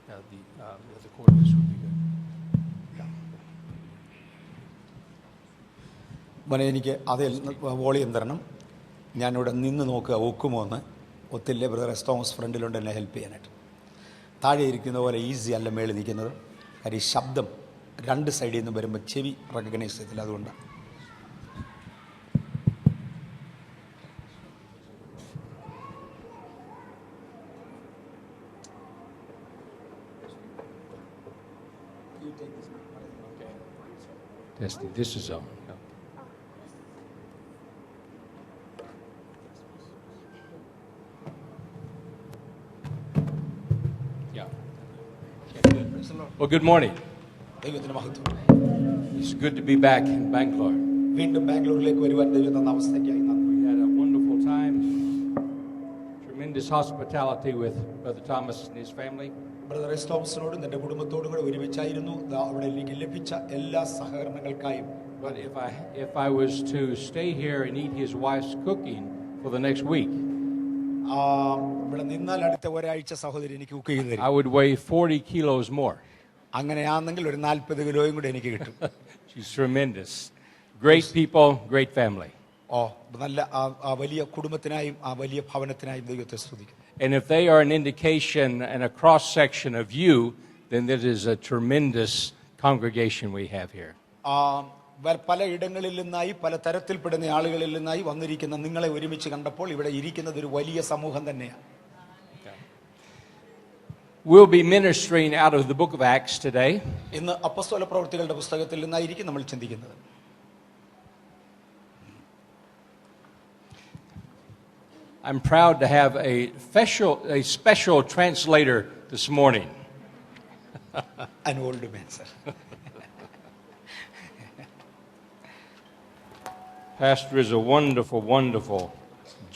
the coordinates would be good. മോനെ എനിക്ക് അതിൽ വോളിയം തരണം. ഞാനിവിടെ നിന്ന് നോക്കുക ഒക്കുമോ എന്ന്. ഒത്തില്ലേ ബ്രദർ എസ് തോമസ് ഫ്രണ്ടിലുണ്ട് എന്നെ ഹെൽപ്പ് ചെയ്യാനായിട്ട്. താഴെ ഇരിക്കുന്ന പോലെ ഈസി അല്ല മേളിൽ നിൽക്കുന്നത്. കാര്യം ഈ ശബ്ദം രണ്ട് സൈഡിൽ നിന്ന് വരുമ്പോൾ ചെവി റെക്കഗ്നൈസ് ചെയ്തില്ല, അതുകൊണ്ടാണ്. Testing. This is on. Well, good morning. It's good to be back in Bangalore. We had a wonderful time. Tremendous hospitality with Brother Thomas and his family. Brother Thomasനോടും തന്റെ കുടുംബത്തോടും കൂടെ ഒരുമിച്ചായിരുന്നു. അവിടെ എനിക്ക് ലഭിച്ച എല്ലാ സഹകരണങ്ങൾക്കായും. But if I was to stay here and eat his wife's cooking for the next week, ഇവിടെ നിന്നാൽ അടുത്ത ഒരാഴ്ച സഹോദരി എനിക്ക് കുക്ക് ചെയ്തു തരും. I would weigh 40 kilos more. അങ്ങനെയാണെങ്കിൽ ഒരു 40 കിലോയും കൂടെ എനിക്ക് കിട്ടും. She's tremendous. Great people, great family. നല്ല ആ വലിയ കുടുംബത്തിനായും ആ വലിയ ഭവനത്തിനായും ദൈവത്തെ സ്തുതിക്കുന്നു. And if they are an indication and a cross section of you, then that is a tremendous congregation we have here. പല ഇടങ്ങളിൽ നിന്നായി പല തരത്തിൽപ്പെടുന്ന ആളുകളിൽ നിന്നായി വന്നിരിക്കുന്ന നിങ്ങളെ ഒരുമിച്ച് കണ്ടപ്പോൾ ഇവിടെ ഇരിക്കുന്നത് ഒരു വലിയ സമൂഹം തന്നെയാണ്. We'll be ministering out of the book of Acts today. ഇന്ന് അപ്പോസ്തല പ്രവൃത്തികളുടെ പുസ്തകത്തിൽ നിന്നായിരിക്കും നമ്മൾ ചിന്തിക്കുന്നത്. I'm proud to have a special translator this morning. An old man, sir. Pastor is a wonderful, wonderful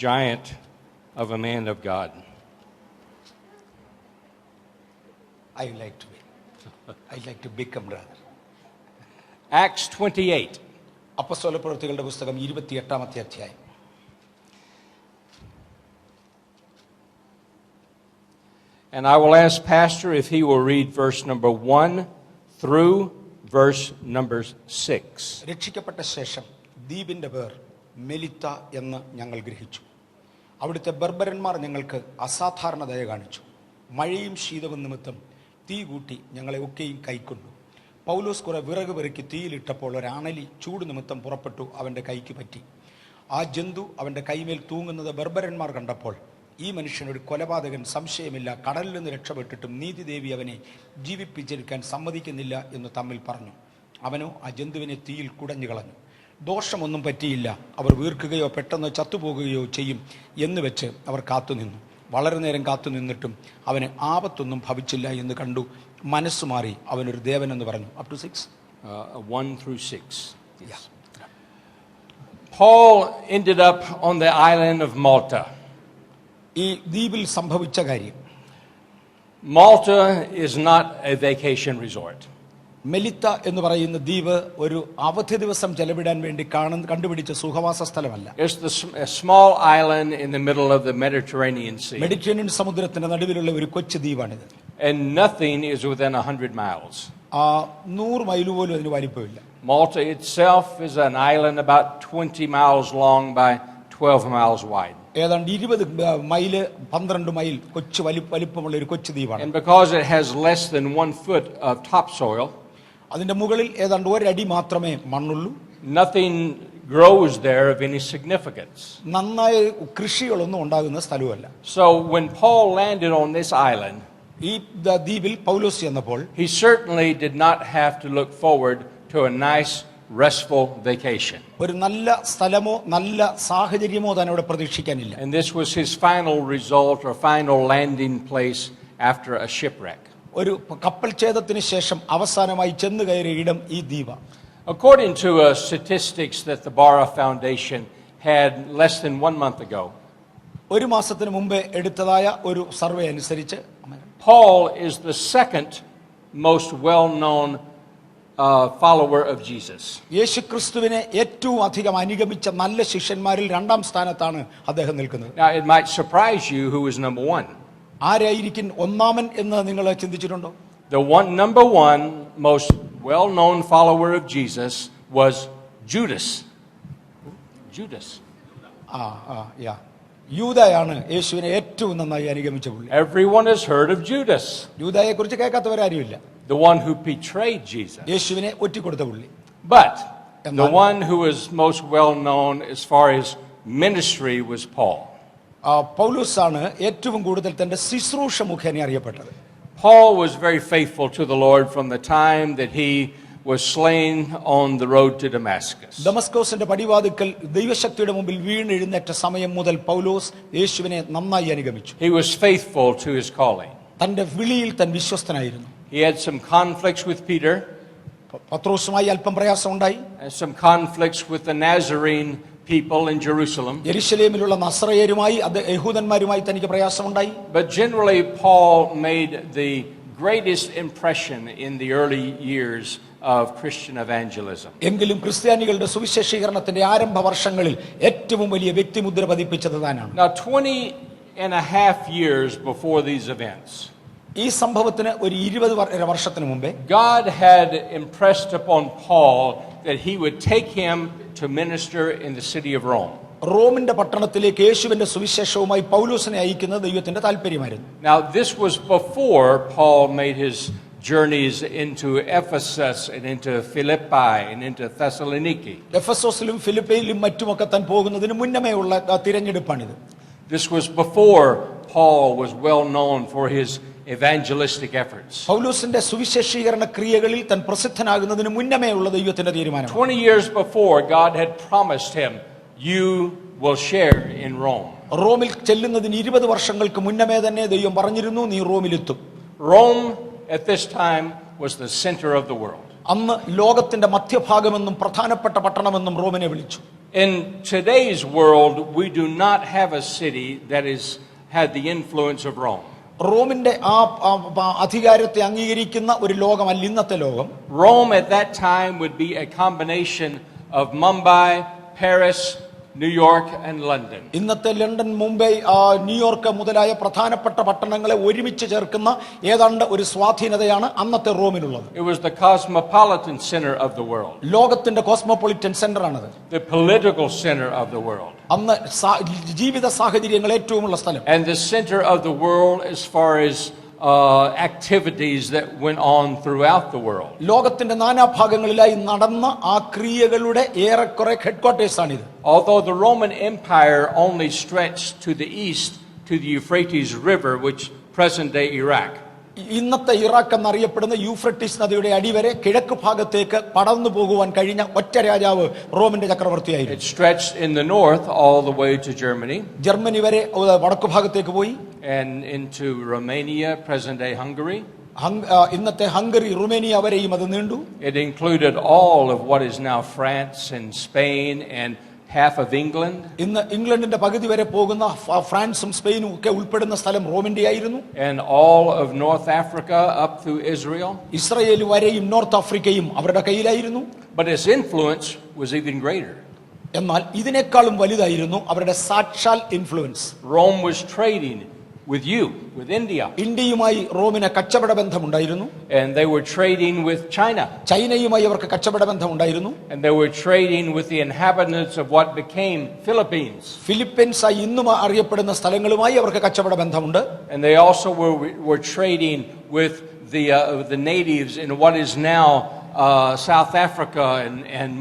giant of a man of God. I like to become rather. Acts 28. അപ്പോസ്തല പ്രവൃത്തികളുടെ പുസ്തകം 28-ാമത്തെ അധ്യായം. And I will ask Pastor if he will read verse number 1 through verse number 6. രക്ഷിക്കപ്പെട്ട ശേഷം ദ്വീപിന്റെ പേർ Melita എന്ന് ഞങ്ങൾ ഗ്രഹിച്ചു. അവിടുത്തെ ബർബരന്മാർ ഞങ്ങൾക്ക് അസാധാരണ ദയ കാണിച്ചു. മഴയും ശീതവും നിമിത്തം തീ കൂട്ടി ഞങ്ങളെ ഒക്കെയും കൈക്കൊണ്ടു. പൗലോസ് കുറെ വിറക് പെറുക്കി തീയിലിട്ടപ്പോൾ ഒരാണലി ചൂട് നിമിത്തം പുറപ്പെട്ടു അവൻ്റെ കൈക്ക് പറ്റി. ആ ജന്തു അവൻ്റെ കൈമേൽ തൂങ്ങുന്നത് ബർബരന്മാർ കണ്ടപ്പോൾ, ഈ മനുഷ്യനൊരു കൊലപാതകൻ സംശയമില്ല, കടലിൽ നിന്ന് രക്ഷപ്പെട്ടിട്ടും നീതിദേവി അവനെ ജീവിപ്പിച്ചെടുക്കാൻ സമ്മതിക്കുന്നില്ല എന്ന് തമ്മിൽ പറഞ്ഞു. അവനോ ആ ജന്തുവിനെ തീയിൽ കുടഞ്ഞു കളഞ്ഞു. ദോഷമൊന്നും പറ്റിയില്ല, അവർ വീർക്കുകയോ പെട്ടെന്ന് ചത്തുപോകുകയോ ചെയ്യും എന്ന് വെച്ച് അവർ കാത്തുനിന്നു. വളരെ നേരം കാത്തു നിന്നിട്ടും അവന് ആപത്തൊന്നും ഭവിച്ചില്ല എന്ന് കണ്ടു. മനസ്സു മാറി അവനൊരു ദേവനെന്ന് പറഞ്ഞു. Up to 6. 1 through 6. Yes. Paul ended up on the island of Malta. ഈ ദ്വീപിൽ സംഭവിച്ച കാര്യം, Malta is not a vacation resort. Melita എന്ന് പറയുന്ന ദ്വീപ് ഒരു അവധി ദിവസം ചെലവിടാൻ വേണ്ടി കണ്ടുപിടിച്ച സുഖവാസ സ്ഥലമല്ല. It's a small island in the middle of the Mediterranean Sea. Mediterranean സമുദ്രത്തിന്റെ നടുവിലുള്ള ഒരു കൊച്ചു ദ്വീപാണിത്. And nothing is within 100 miles. 100 mile പോലും അതിന് വലിപ്പമില്ല. Malta itself is an island about 20 miles long by 12 miles wide. ഏതാണ്ട് 20 മൈൽ 12 മൈൽ കൊച്ചു വലിപ്പമുള്ള ഒരു കൊച്ചു ദ്വീപാണ്. And because it has less than 1 foot of topsoil, അതിന്റെ മുകളിൽ ഏതാണ്ട് 1 അടി മാത്രമേ മണ്ണുള്ളൂ. nothing grows there of any significance. നന്നായി കൃഷികളൊന്നും ഉണ്ടാകുന്ന സ്ഥലമല്ല. So when Paul landed on this island, ഈ ദ്വീപിൽ പൗലോസ് ചെന്നപ്പോൾ he certainly did not have to look forward to a nice restful vacation. ഒരു നല്ല സ്ഥലമോ നല്ല സാഹചര്യമോ തന്നെ അവിടെ പ്രതീക്ഷിക്കാനില്ല. And this was his final result or final landing place after a shipwreck. ഒരു കപ്പൽ ഛേദത്തിന് ശേഷം അവസാനമായി ചെന്നു കയറിയ ഇടം ഈ ദ്വീപാണ്. According to statistics that the Bara Foundation had less than 1 month ago, ഒരു മാസത്തിന് മുമ്പേ എടുത്തതായ ഒരു സർവേ അനുസരിച്ച് Paul is the second most well-known follower of Jesus. യേശുക്രിസ്തുവിനെ ഏറ്റവും അധികം അനുഗമിച്ച നല്ല ശിഷ്യന്മാരിൽ 2ാം സ്ഥാനത്താണ് അദ്ദേഹം നിൽക്കുന്നത്. Now it might surprise you who is number 1. ആരായിരിക്കും ഒന്നാമൻ എന്ന് നിങ്ങൾ ചിന്തിച്ചിട്ടുണ്ടോ? The number one most well-known follower of Jesus was Judas. Judas. യൂദയാണ് യേശുവിനെ ഏറ്റവും നന്നായി അനുഗമിച്ച പുള്ളി. Everyone has heard of Judas. യൂദയെ കുറിച്ച് കേൾക്കാത്തവരാരുമില്ല. The one who betrayed Jesus. യേശുവിനെ ഒറ്റിക്കൊടുത്ത പുള്ളി. But the one who was most well known as far as ministry was Paul. പൗലോസാണ് ഏറ്റവും കൂടുതൽ തന്റെ ശുശ്രൂഷ മുഖേന അറിയപ്പെട്ടത്. Paul was very faithful to the Lord from the time that he was slain on the road to Damascus. ദമസ്കോസിന്റെ പടിവാതിൽക്കൽ ദൈവശക്തിയുടെ മുമ്പിൽ വീണെഴുന്നേറ്റ സമയം മുതൽ പൗലോസ് യേശുവിനെ നന്നായി അനുഗമിച്ചു. He was faithful to his calling. തന്റെ വിളിയിൽ താൻ വിശ്വസ്തനായിരുന്നു. He had some conflicts with Peter, പത്രോസുമായി അല്പം പ്രയാസം ഉണ്ടായി. and some conflicts with the Nazarene people in Jerusalem. യെരുശലേമിലുള്ള നസറയരുമായി യഹൂദന്മാരുമായി തനിക്ക് പ്രയാസമുണ്ടായി. But generally Paul made the greatest impression in the early years of Christian evangelism. എങ്കിലും ക്രിസ്ത്യാനികളുടെ സുവിശേഷീകരണത്തിന്റെ ആരംഭ വർഷങ്ങളിൽ ഏറ്റവും വലിയ വ്യക്തിമുദ്ര പതിപ്പിച്ചത് താനാണ്. Now 20.5 years before these events, ഈ സംഭവത്തിന് ഒരു 20 വർഷത്തിന് മുമ്പേ God had impressed upon Paul that he would take him to minister in the city of Rome. റോമിന്റെ പട്ടണത്തിലേക്ക് യേശുവിന്റെ സുവിശേഷവുമായി പൗലോസിനെ അയക്കുന്നത് ദൈവത്തിന്റെ താല്പര്യമായിരുന്നു. Now this was before Paul made his journeys into Ephesus and into Philippi and into Thessaloniki. എഫെസോസിലും ഫിലിപ്പയിലും മറ്റുമൊക്കെ താൻ പോകുന്നതിന് മുന്നമേ ഉള്ള തിരഞ്ഞെടുപ്പാണിത്. This was before Paul was well known for his evangelistic efforts. പൗലോസിന്റെ സുവിശേഷീകരണ ക്രിയകളിൽ താൻ പ്രസിദ്ധനാകുന്നതിന് മുന്നമേ ഉള്ള ദൈവത്തിന്റെ തീരുമാനം. 20 years before, God had promised him, you will share in Rome. റോമിൽ ചെല്ലുന്നതിന് 20 വർഷങ്ങൾക്ക് മുന്നമേ തന്നെ ദൈവം പറഞ്ഞിരുന്നു, നീ റോമിലെത്തും. Rome at this time was the center of the world. അന്ന് ലോകത്തിന്റെ മധ്യഭാഗമെന്നും പ്രധാനപ്പെട്ട പട്ടണമെന്നും റോമിനെ വിളിച്ചു. In today's world, we do not have a city that had the influence of Rome. റോമിന്റെ ആ അധികാരത്തെ അംഗീകരിക്കുന്ന ഒരു ലോകമല്ല ഇന്നത്തെ ലോകം. Rome at that time would be a combination of Mumbai, Paris, New York and London. ഇന്നത്തെ ലണ്ടൻ, മുംബൈ, ന്യൂയോർക്ക് മുതലായ പ്രധാനപ്പെട്ട പട്ടണങ്ങളെ ഒരുമിച്ച് ചേർക്കുന്ന ഏതാണ്ട് ഒരു സ്വാധീനതയാണ് അന്നത്തെ റോമിനുള്ളത്. It was the cosmopolitan center of the world. ലോകത്തിന്റെ കോസ്മോപൊളിറ്റൻ സെന്റർ ആണത്. The political center of the world. അന്ന് ജീവിത സാഹചര്യങ്ങൾ ഏറ്റവും ഉള്ള സ്ഥലം. And the center of the world as far as activities that went on throughout the world. ലോകത്തിന്റെ നാനാഭാഗങ്ങളിലായി നടന്ന ആ ക്രിയകളുടെ ഏറെക്കുറെ ഹെഡ്ക്വാർട്ടേഴ്സ് ആണിത്. Although the Roman Empire only stretched to the east to the Euphrates River, which present-day Iraq. ഇന്നത്തെ Iraq എന്നറിയപ്പെടുന്ന Euphrates നദിയുടെ അടിവരെ കിഴക്ക് ഭാഗത്തേക്ക് പടർന്നു പോകുവാൻ കഴിഞ്ഞ ഒറ്റ രാജാവ് റോമിന്റെ ചക്രവർത്തിയായിരുന്നു. It stretched in the north all the way to Germany. Germany വരെ വടക്കു ഭാഗത്തേക്ക് പോയി. And into Romania, present-day Hungary. ഇന്നത്തെ ഹംഗറി, റുമേനിയ വരെയും അത് നീണ്ടു. It included all of what is now France and Spain and half of England. ഇന്ന് ഇംഗ്ലണ്ടിന്റെ പകുതി വരെ പോകുന്ന ഫ്രാൻസും സ്പെയിനും ഒക്കെ ഉൾപ്പെടുന്ന സ്ഥലം റോമിന്റെ ആയിരുന്നു. And all of North Africa up through Israel. Israel വരെയും നോർത്ത് ആഫ്രിക്കയും അവരുടെ കയ്യിലായിരുന്നു. But its influence was even greater. എന്നാൽ ഇതിനേക്കാളും വലുതായിരുന്നു അവരുടെ സാക്ഷാൽ influence. Rome was trading with India. ഇന്ത്യയുമായി റോമിന് കച്ചവട ബന്ധമുണ്ടായിരുന്നു. And they were trading with China. ചൈനയുമായി അവർക്ക് കച്ചവട ബന്ധമുണ്ടായിരുന്നു. And they were trading with the inhabitants of what became Philippines. ഫിലിപ്പീൻസായി ഇന്നും അറിയപ്പെടുന്ന സ്ഥലങ്ങളുമായി അവർക്ക് കച്ചവട ബന്ധമുണ്ട്. And they also were trading with the natives in what is now South Africa and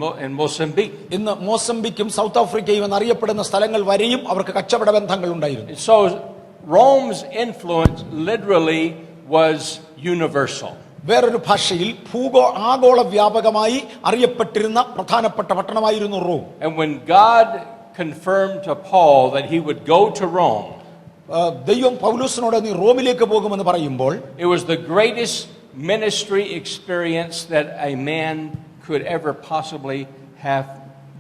Mozambique. ഇന്ന് മോസംബിക്കും south ആഫ്രിക്കയും എന്നറിയപ്പെടുന്ന സ്ഥലങ്ങൾ വരെയും അവർക്ക് കച്ചവട ബന്ധങ്ങൾ ഉണ്ടായിരുന്നു. So Rome's influence literally was universal. വേറൊരു ഭാഷയിൽ ആഗോള വ്യാപകമായി അറിയപ്പെട്ടിരുന്ന പ്രധാനപ്പെട്ട പട്ടണമായിരുന്നു Rome. And when God confirmed to Paul that he would go to Rome, ദൈവം പൗലോസിനോട് നീ റോമിലേക്ക് പോകുമെന്ന് പറയുമ്പോൾ, it was the greatest ministry experience that a man could ever possibly have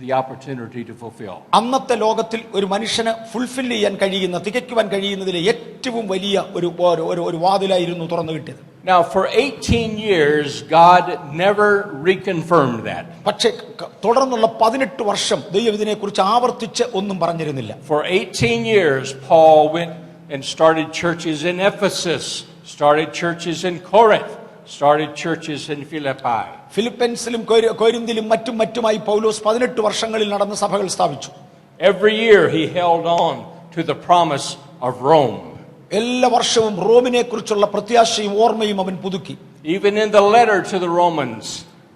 the opportunity to fulfill. അന്നത്തെ ലോകത്തിൽ ഒരു മനുഷ്യന് ഫുൾഫിൽ ചെയ്യാൻ കഴിയുന്ന, തികയ്ക്കുവാൻ കഴിയുന്നതിലെ ഏറ്റവും വലിയ ഒരു വാതിലായിരുന്നു തുറന്നു കിട്ടിയത്. Now for 18 years God never reconfirmed that. പക്ഷേ തുടർന്നുള്ള 18 വർഷം ദൈവം ഇതിനെക്കുറിച്ച് ആവർത്തിച്ച് ഒന്നും പറഞ്ഞിരുന്നില്ല. For 18 years Paul went and started churches in Ephesus, started churches in Corinth, started churches in Philippi. ഫിലിപ്പൈൻസിലും കൊരിന്തിലും മറ്റുമായി പൗലോസ് 18 വർഷങ്ങളിൽ നടന്ന സഭകൾ സ്ഥാപിച്ചു. Every year he held on to the promise of Rome. എല്ലാ വർഷവും റോമിനെ കുറിച്ചുള്ള പ്രത്യാശയും ഓർമ്മയും അവൻ പുതുക്കി. Even in the letter to the Romans,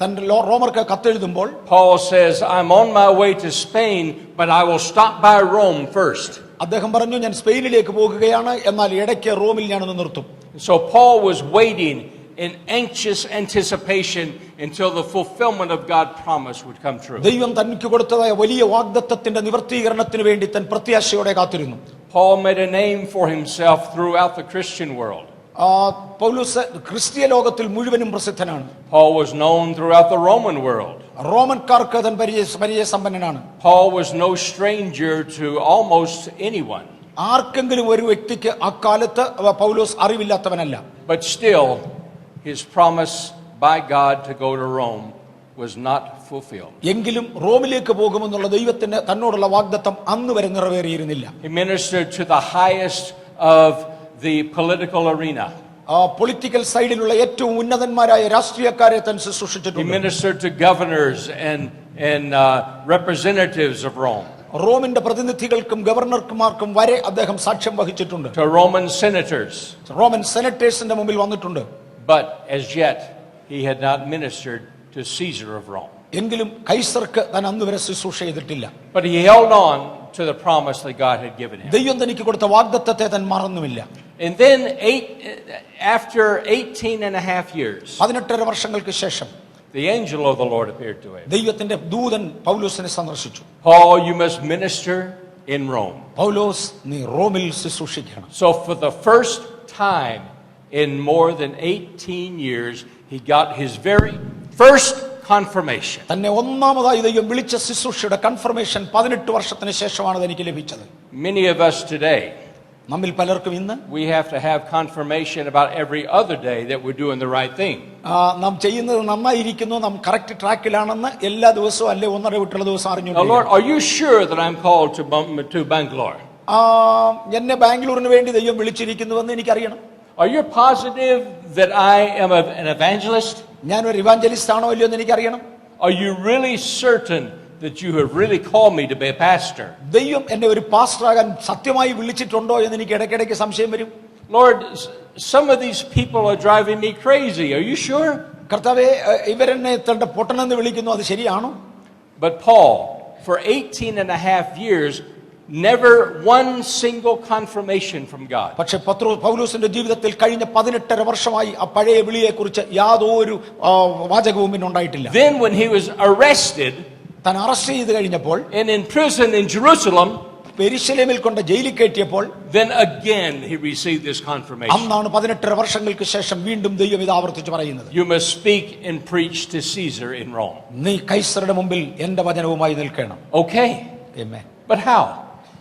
തന്റെ റോമർക്ക് കത്തെഴുതുമ്പോൾ Paul says, I'm on my way to Spain, but I will stop by Rome first. അദ്ദേഹം പറഞ്ഞു, ഞാൻ സ്പെയിനിലേക്ക് പോകുകയാണ്, എന്നാൽ ഇടയ്ക്ക് റോമിൽ ഞാനൊന്ന് നിർത്തും. So Paul was waiting in anxious anticipation until the fulfillment of God's promise would come true. ദൈവം തനിക്ക് കൊടുത്തതായ വലിയ വാഗ്ദത്തത്തിന്റെ നിവർത്തീകരണത്തിന് വേണ്ടി തൻ പ്രത്യാശയോടെ കാത്തിരുന്നു. Paul made a name for himself throughout the Christian world. പൗലോസ് ക്രിസ്തീയ ലോകത്തിൽ മുഴുവനും പ്രസിദ്ധനാണ്. Paul was known throughout the Roman world. റോമൻകാർക്ക് തൻ പരിചയസമ്പന്നനാണ്. Paul was no stranger to almost anyone. ആർക്കെങ്കിലും ഒരു വ്യക്തിക്ക് അക്കാലത്ത് പൗലോസ് അറിവില്ലാത്തവനല്ല. But still, his promise by God to go to Rome was not fulfilled. എങ്കിലും റോമിലേക്ക് പോകുമെന്നുള്ള ദൈവത്തിന്റെ തന്നോടുള്ള വാഗ്ദത്തം അന്ന് വരെ നിറവേറിയിരുന്നില്ല. He ministered to the highest of the political arena. Political സൈഡിലുള്ള ഏറ്റവും ഉന്നതന്മാരായ രാഷ്ട്രീയക്കാരെ താൻ He ശുശ്രൂഷിച്ചിട്ടുണ്ട്. ministered to governors and representatives of Rome. റോമിന്റെ പ്രതിനിധികൾക്കും ഗവർണർമാർക്കും വരെ അദ്ദേഹം സാക്ഷ്യം വഹിച്ചിട്ടുണ്ട്. To Roman senators. റോമൻ സെനറ്റേഴ്സിന്റെ മുമ്പിൽ വന്നിട്ടുണ്ട്. But as yet, he had not ministered to Caesar of Rome. എങ്കിലും കൈസർക്ക് താൻ അന്ന് വരെ ശുശ്രൂഷ ചെയ്തിട്ടില്ല. But he held on to the promise that God had given him. ദൈവം തനിക്ക് കൊടുത്ത വാഗ്ദത്തത്തെ താൻ മറന്നുമില്ല. And then after 18 and a half years, 18 വർഷങ്ങൾക്ക് ശേഷം the angel of the Lord appeared to him. ദൈവത്തിന്റെ ദൂതൻ പൗലോസിനെ സന്ദർശിച്ചു. Paul, you must minister in Rome. പൗലോസ്, നീ റോമിൽ ശുശ്രൂഷിക്കണം. So for the first time in more than 18 years, he got his very first confirmation. തന്നെ ഒന്നാമതായി ദൈവം വിളിച്ച ശുശ്രൂഷയുടെ കൺഫർമേഷൻ 18 വർഷത്തിന് ശേഷമാണ് എനിക്ക് ലഭിച്ചത്. Many of us today, നമ്മിൽ പലർക്കും ഇന്ന് we have to have confirmation about every other day that we're doing the right thing. നാം ചെയ്യുന്നത് നന്നായിരിക്കുന്നു, നാം കറക്റ്റ് ട്രാക്കിലാണെന്ന് എല്ലാ ദിവസവും അല്ലെ ഒന്നര വിട്ടുള്ള ദിവസം Now, അറിഞ്ഞു. Lord, are you sure that I'm called to Bangalore? എന്നെ ബാംഗ്ലൂരിന് വേണ്ടി ദൈവം വിളിച്ചിരിക്കുന്നുവെന്ന് എനിക്കറിയണം. Are you positive that I am an evangelist? ഞാനൊരു ഇവാഞ്ചലിസ്റ്റ് ആണോ ഇല്ലയോ എന്ന് എനിക്കറിയണം. Are you really certain that you have really called me to be a pastor? ദൈവം എന്നെ ഒരു പാസ്റ്ററാകാൻ സത്യമായി വിളിച്ചിട്ടുണ്ടോ എന്ന് എനിക്ക് ഇടയ്ക്കിടയ്ക്ക് സംശയം വരും. Lord, some of these people are driving me crazy. Are you sure? കർത്താവേ, ഇവരെന്നെ തന്റെ പൊട്ടനെന്ന് വിളിക്കുന്നു, അത് ശരിയാണോ? But Paul, for 18 and a half years, never one single confirmation from God. പക്ഷെ പൗലോസിന്റെ ജീവിതത്തിൽ കഴിഞ്ഞ 18 വർഷമായി ആ പഴയ വിളിയെ കുറിച്ച് യാതൊരു വാചകവും പിന്നെ ഉണ്ടായിട്ടില്ല. Then when he was arrested താൻ അറസ്റ്റ് ചെയ്ത് കഴിഞ്ഞപ്പോൾ and in prison in Jerusalem, യെരൂശലേമിൽ കൊണ്ട് ജയിലിൽ കയറ്റിയപ്പോൾ then again he received this confirmation. അന്നാണ് 18 വർഷങ്ങൾക്ക് ശേഷം വീണ്ടും ദൈവം ഇത് ആവർത്തിച്ച് പറയുന്നത്. You must speak and preach to Caesar in Rome. നീ കൈസറുടെ മുമ്പിൽ എന്റെ വചനവുമായി നിൽക്കണം. Okay. ആമേൻ. But how?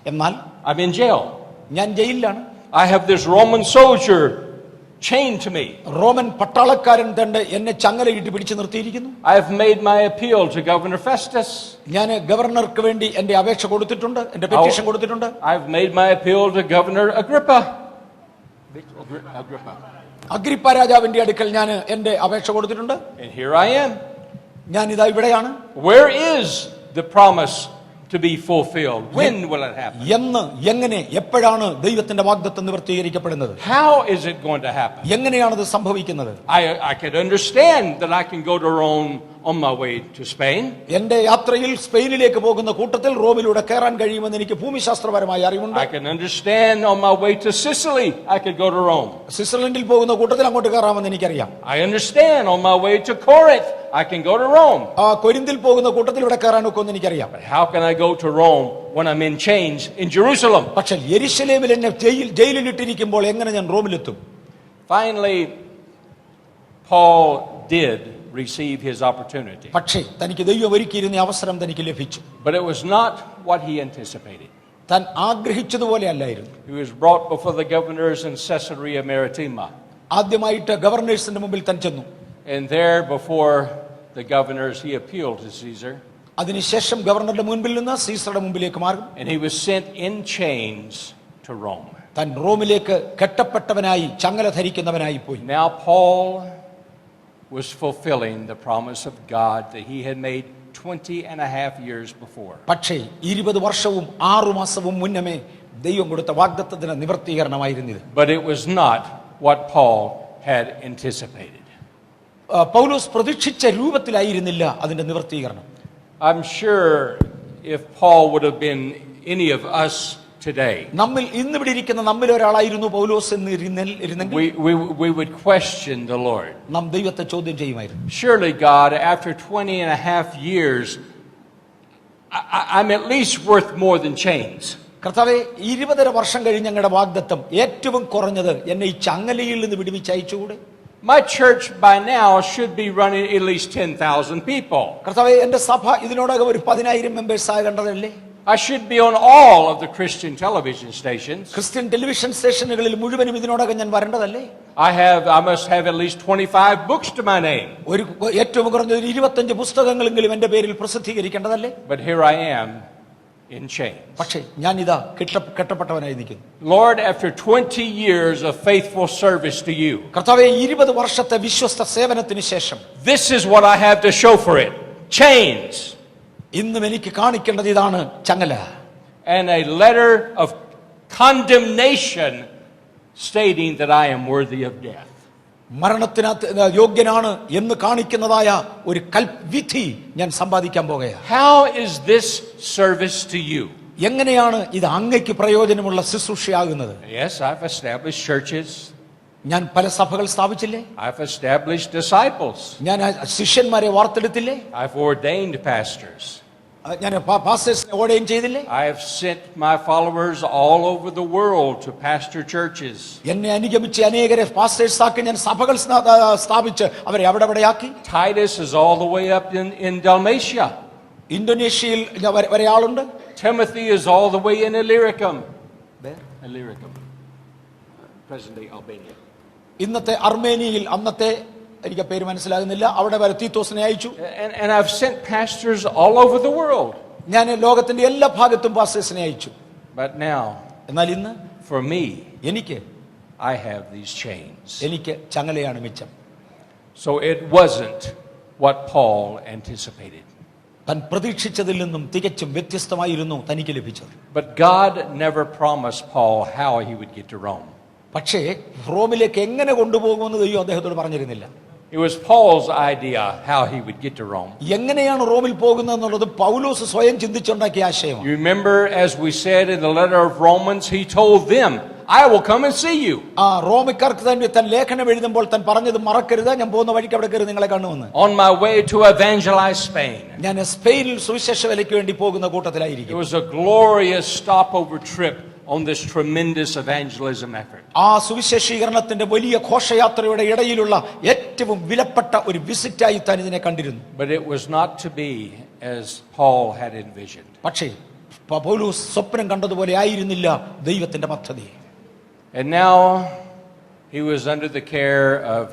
എന്നാൽ I'm in jail. ഞാൻ ജയിലിലാണ്. I have this Roman soldier chained to me. Roman പട്ടാളക്കാരൻ തന്റെ എന്നെ ചങ്ങലയിട്ട് പിടിച്ചു നിർത്തിയിരിക്കുന്നു. I have made my appeal to Governor Festus. ഞാൻ ഗവർണർക്ക് വേണ്ടി എന്റെ അപേക്ഷ കൊടുത്തിട്ടുണ്ട്, എന്റെ പെറ്റീഷൻ കൊടുത്തിട്ടുണ്ട്. I've made my appeal to Governor Agrippa. Agrippa രാജാവിന്റെ അടുക്കൽ ഞാൻ എന്റെ അപേക്ഷ കൊടുത്തിട്ടുണ്ട്. And here I am. ഞാൻ ഇതാ ഇവിടെയാണ്. Where is the promise to be fulfilled? When will it happen? എന്ന്, എങ്ങനെ, എപ്പോഴാണ് ദൈവത്തിന്റെ വാഗ്ദത്തം നിവർത്തീകരിക്കപ്പെടുന്നത്? How is it going to happen? എങ്ങനെയാണ് ഇത് സംഭവിക്കുന്നത്? I could understand that I can go to Rome on my way to Spain. എന്റെ യാത്രയിൽ സ്പെയിനിലേക്ക് പോകുന്ന കൂട്ടത്തിൽ റോമിലൂടെ കയറാൻ കഴിയുമെന്ന് എനിക്ക് ഭൂമിശാസ്ത്രപരമായ അറിവുണ്ട്. I can understand on my way to Sicily I could go to Rome. സ്വിറ്റ്സർലൻഡിൽ പോകുന്ന കൂട്ടത്തിൽ അങ്ങോട്ട് കയറാമെന്ന് എനിക്കറിയാം. I understand on my way to Corinth I can go to Rome. കൊരിന്തിൽ പോകുന്ന കൂട്ടത്തിൽ ഇവിടെ കയറാൻ ഒക്കുമെന്ന് എനിക്കറിയാം. But how can I go to Rome when I'm in chains in Jerusalem? പക്ഷേ യെരൂശലേമിൽ എന്നെ ജയിലിലിട്ടിരിക്കുമ്പോൾ എങ്ങനെ ഞാൻ റോമിലെത്തും? Finally, Paul did receive his opportunity. പക്ഷേ തനിക്ക് ദൈവം ഒരുക്കിയിരുന്ന അവസരം തനിക്ക് ലഭിച്ചു. But it was not what he anticipated. താൻ ആഗ്രഹിച്ചതുപോലെ അല്ലായിരുന്നു. He was brought before the governors in Caesarea Maritima. ആദ്യമായിട്ട് ഗവർണേഴ്സിന്റെ മുമ്പിൽ താൻ ചെന്നു. And there before the governors he appealed to Caesar. അതിനുശേഷം ഗവർണറുടെ മുൻപിൽ നിന്ന് സീസറുടെ മുമ്പിലേക്ക് മാറും. And he was sent in chains to Rome. താൻ റോമിലേക്ക് കെട്ടപ്പെട്ടവനായി ചങ്ങല ധരിക്കുന്നവനായി പോയി. Now Paul was fulfilling the promise of God that he had made 20.5 years before. പക്ഷേ 20 വർഷവും 6 മാസവും മുന്നമേ ദൈവം കൊടുത്ത വാഗ്ദത്തത്തിന് നിവൃത്തീകരണമായിരുന്നിത്. But it was not what Paul had anticipated. പൗലോസ് പ്രതീക്ഷിച്ച രൂപത്തിലായിരുന്നില്ല അതിന്റെ നിവൃത്തീകരണം. I'm sure if Paul would have been any of us today, നമ്മിൽ ഇന്നിവിടെ ഇരിക്കുന്ന നമ്മിൽ ഒരാളായിരുന്നു പൗലോസ് എന്ന് ഇരുന്നെങ്കിൽ we would question the Lord. നാം ദൈവത്തെ ചോദ്യം ചെയ്യുമായിരുന്നു. Surely God, after 20.5 years, I'm at least worth more than chains. കർത്താവേ 20.5 വർഷം കഴിഞ്ഞ് ഞങ്ങളുടെ വാഗ്ദത്തം ഏറ്റവും കുറഞ്ഞത് എന്നെ ഈ ചങ്ങലയിൽ നിന്ന് വിടുവിച്ച് അയച്ചുകൂടെ? My church by now should be running at least 10,000 people. കർത്താവേ എന്റെ സഭ ഇതിനോടകം ഒരു 10,000 members ആകേണ്ടതല്ലേ? I should be on all of the Christian television stations. Christian television സ്റ്റേഷനുകളിൽ മുഴുവനും ഇതിനോടകം ഞാൻ വരേണ്ടതല്ലേ? I must have at least 25 books to my name. ഒരു ഏറ്റവും കുറഞ്ഞത് 25 പുസ്തകങ്ങളെങ്കിലും എന്റെ പേരിൽ പ്രസിദ്ധീകരിക്കേണ്ടതല്ലേ? But here I am in chains. പക്ഷേ ഞാൻ ഇതാ കെട്ടപ്പെട്ടവനായി നിൽക്കുന്നു. Lord, after 20 years of faithful service to you, കർത്താവേ 20 വർഷത്തെ വിശ്വസ്ത സേവനത്തിന് ശേഷം this is what I have to show for it. Chains. ഇന്നും എനിക്ക് കാണിക്കേണ്ടത് ഇതാണ്, ചങ്ങല. And a letter of condemnation stating that I am worthy of death. മരണത്തിനകത്ത് യോഗ്യനാണ് എന്ന് കാണിക്കുന്നതായ ഒരു വിധി ഞാൻ സമ്പാദിക്കാൻ പോകുകയാണ്. How is this service to you? എങ്ങനെയാണ് ഇത് അങ്ങയ്ക്ക് പ്രയോജനമുള്ള ശുശ്രൂഷയാകുന്നത്? Yes, I've established churches. ഞാൻ പല സഭകൾ സ്ഥാപിച്ചില്ലേ? I've established disciples. ഞാൻ ശിഷ്യന്മാരെ വാർത്തെടുത്തില്ലേ? I've ordained pastors. ഞാൻ പാസ്റ്റേഴ്സിനെ ഓർഡൈൻ ചെയ്തില്ലേ? I have sent my followers all over the world to pastor churches. എന്നെ അനുഗമിച്ച് അനേകരെ പാസ്റ്റേഴ്സ് ആക്കി ഞാൻ സഭകൾ സ്ഥാപിച്ച് അവരെ അവിടെയാക്കി. Titus is all the way up in Dalmatia. ഇന്തോനേഷ്യയിൽ വരെ ആളുണ്ട്. Timothy is all the way in Illyricum. Illyricum, present-day Albania. ഇന്നത്തെ അർമേനിയയിൽ, അന്നത്തെ എനിക്ക് പേര് മനസ്സിലാകുന്നില്ല, അവിടെ വരെ തീത്തോസിനെ അയച്ചു. And I've sent pastors all over the world. ഞാൻ ലോകത്തിന്റെ എല്ലാ ഭാഗത്തും പാസ്റ്റേഴ്സിനെ അയച്ചു. But now, എന്നാൽ ഇന്ന് for me, എനിക്ക് have these chains. എനിക്ക് ചങ്ങലയാണ് മിച്ചം. So it wasn't what Paul anticipated. താൻ പ്രതീക്ഷിച്ചതിൽ നിന്നും തികച്ചും വ്യത്യസ്തമായിരുന്നു തനിക്ക് ലഭിച്ചത്. But God never promised Paul how he would get to Rome. പക്ഷേ റോമിലേക്ക് എങ്ങനെ കൊണ്ടുപോകുമെന്ന് ദൈവം അദ്ദേഹത്തോട് പറഞ്ഞിരുന്നില്ല. It was Paul's idea how he would get to Rome. എങ്ങനെയാണ് റോമിൽ പോകുന്നതെന്നുള്ളത് പൗലോസ് സ്വയം ചിന്തിച്ചുണ്ടാക്കിയ ആശയമാണ്. You remember, as we said in the letter of Romans, he told them, I will come and see you. റോമിക്കാർക്ക് തന്നെ താൻ ലേഖനം എഴുതുമ്പോൾ താൻ പറഞ്ഞത് മറക്കരുത്, ഞാൻ പോകുന്ന വഴിക്ക് അവിടെ കയറി നിങ്ങളെ കാണുമെന്ന്. On my way to evangelize Spain. ഞാൻ സ്പെയിനിൽ സുവിശേഷ വേലയ്ക്ക് വേണ്ടി പോകുന്ന കൂട്ടത്തിലായിരിക്കും. It was a glorious stopover trip on this tremendous evangelism effort. ആ സുവിശേഷീകരണത്തിന്റെ വലിയ ഘോഷയാത്രയുടെ ഇടയിലുള്ള ഏറ്റവും വിലപ്പെട്ട ഒരു വിസിറ്റായി താൻ ഇതിനെ കണ്ടിരുന്നു. But it was not to be as Paul had envisioned. പക്ഷേ പൗലോസ് സ്വപ്നം കണ്ടതുപോലെ ആയിരുന്നില്ല ദൈവത്തിന്റെ പദ്ധതി. And now he was under the care of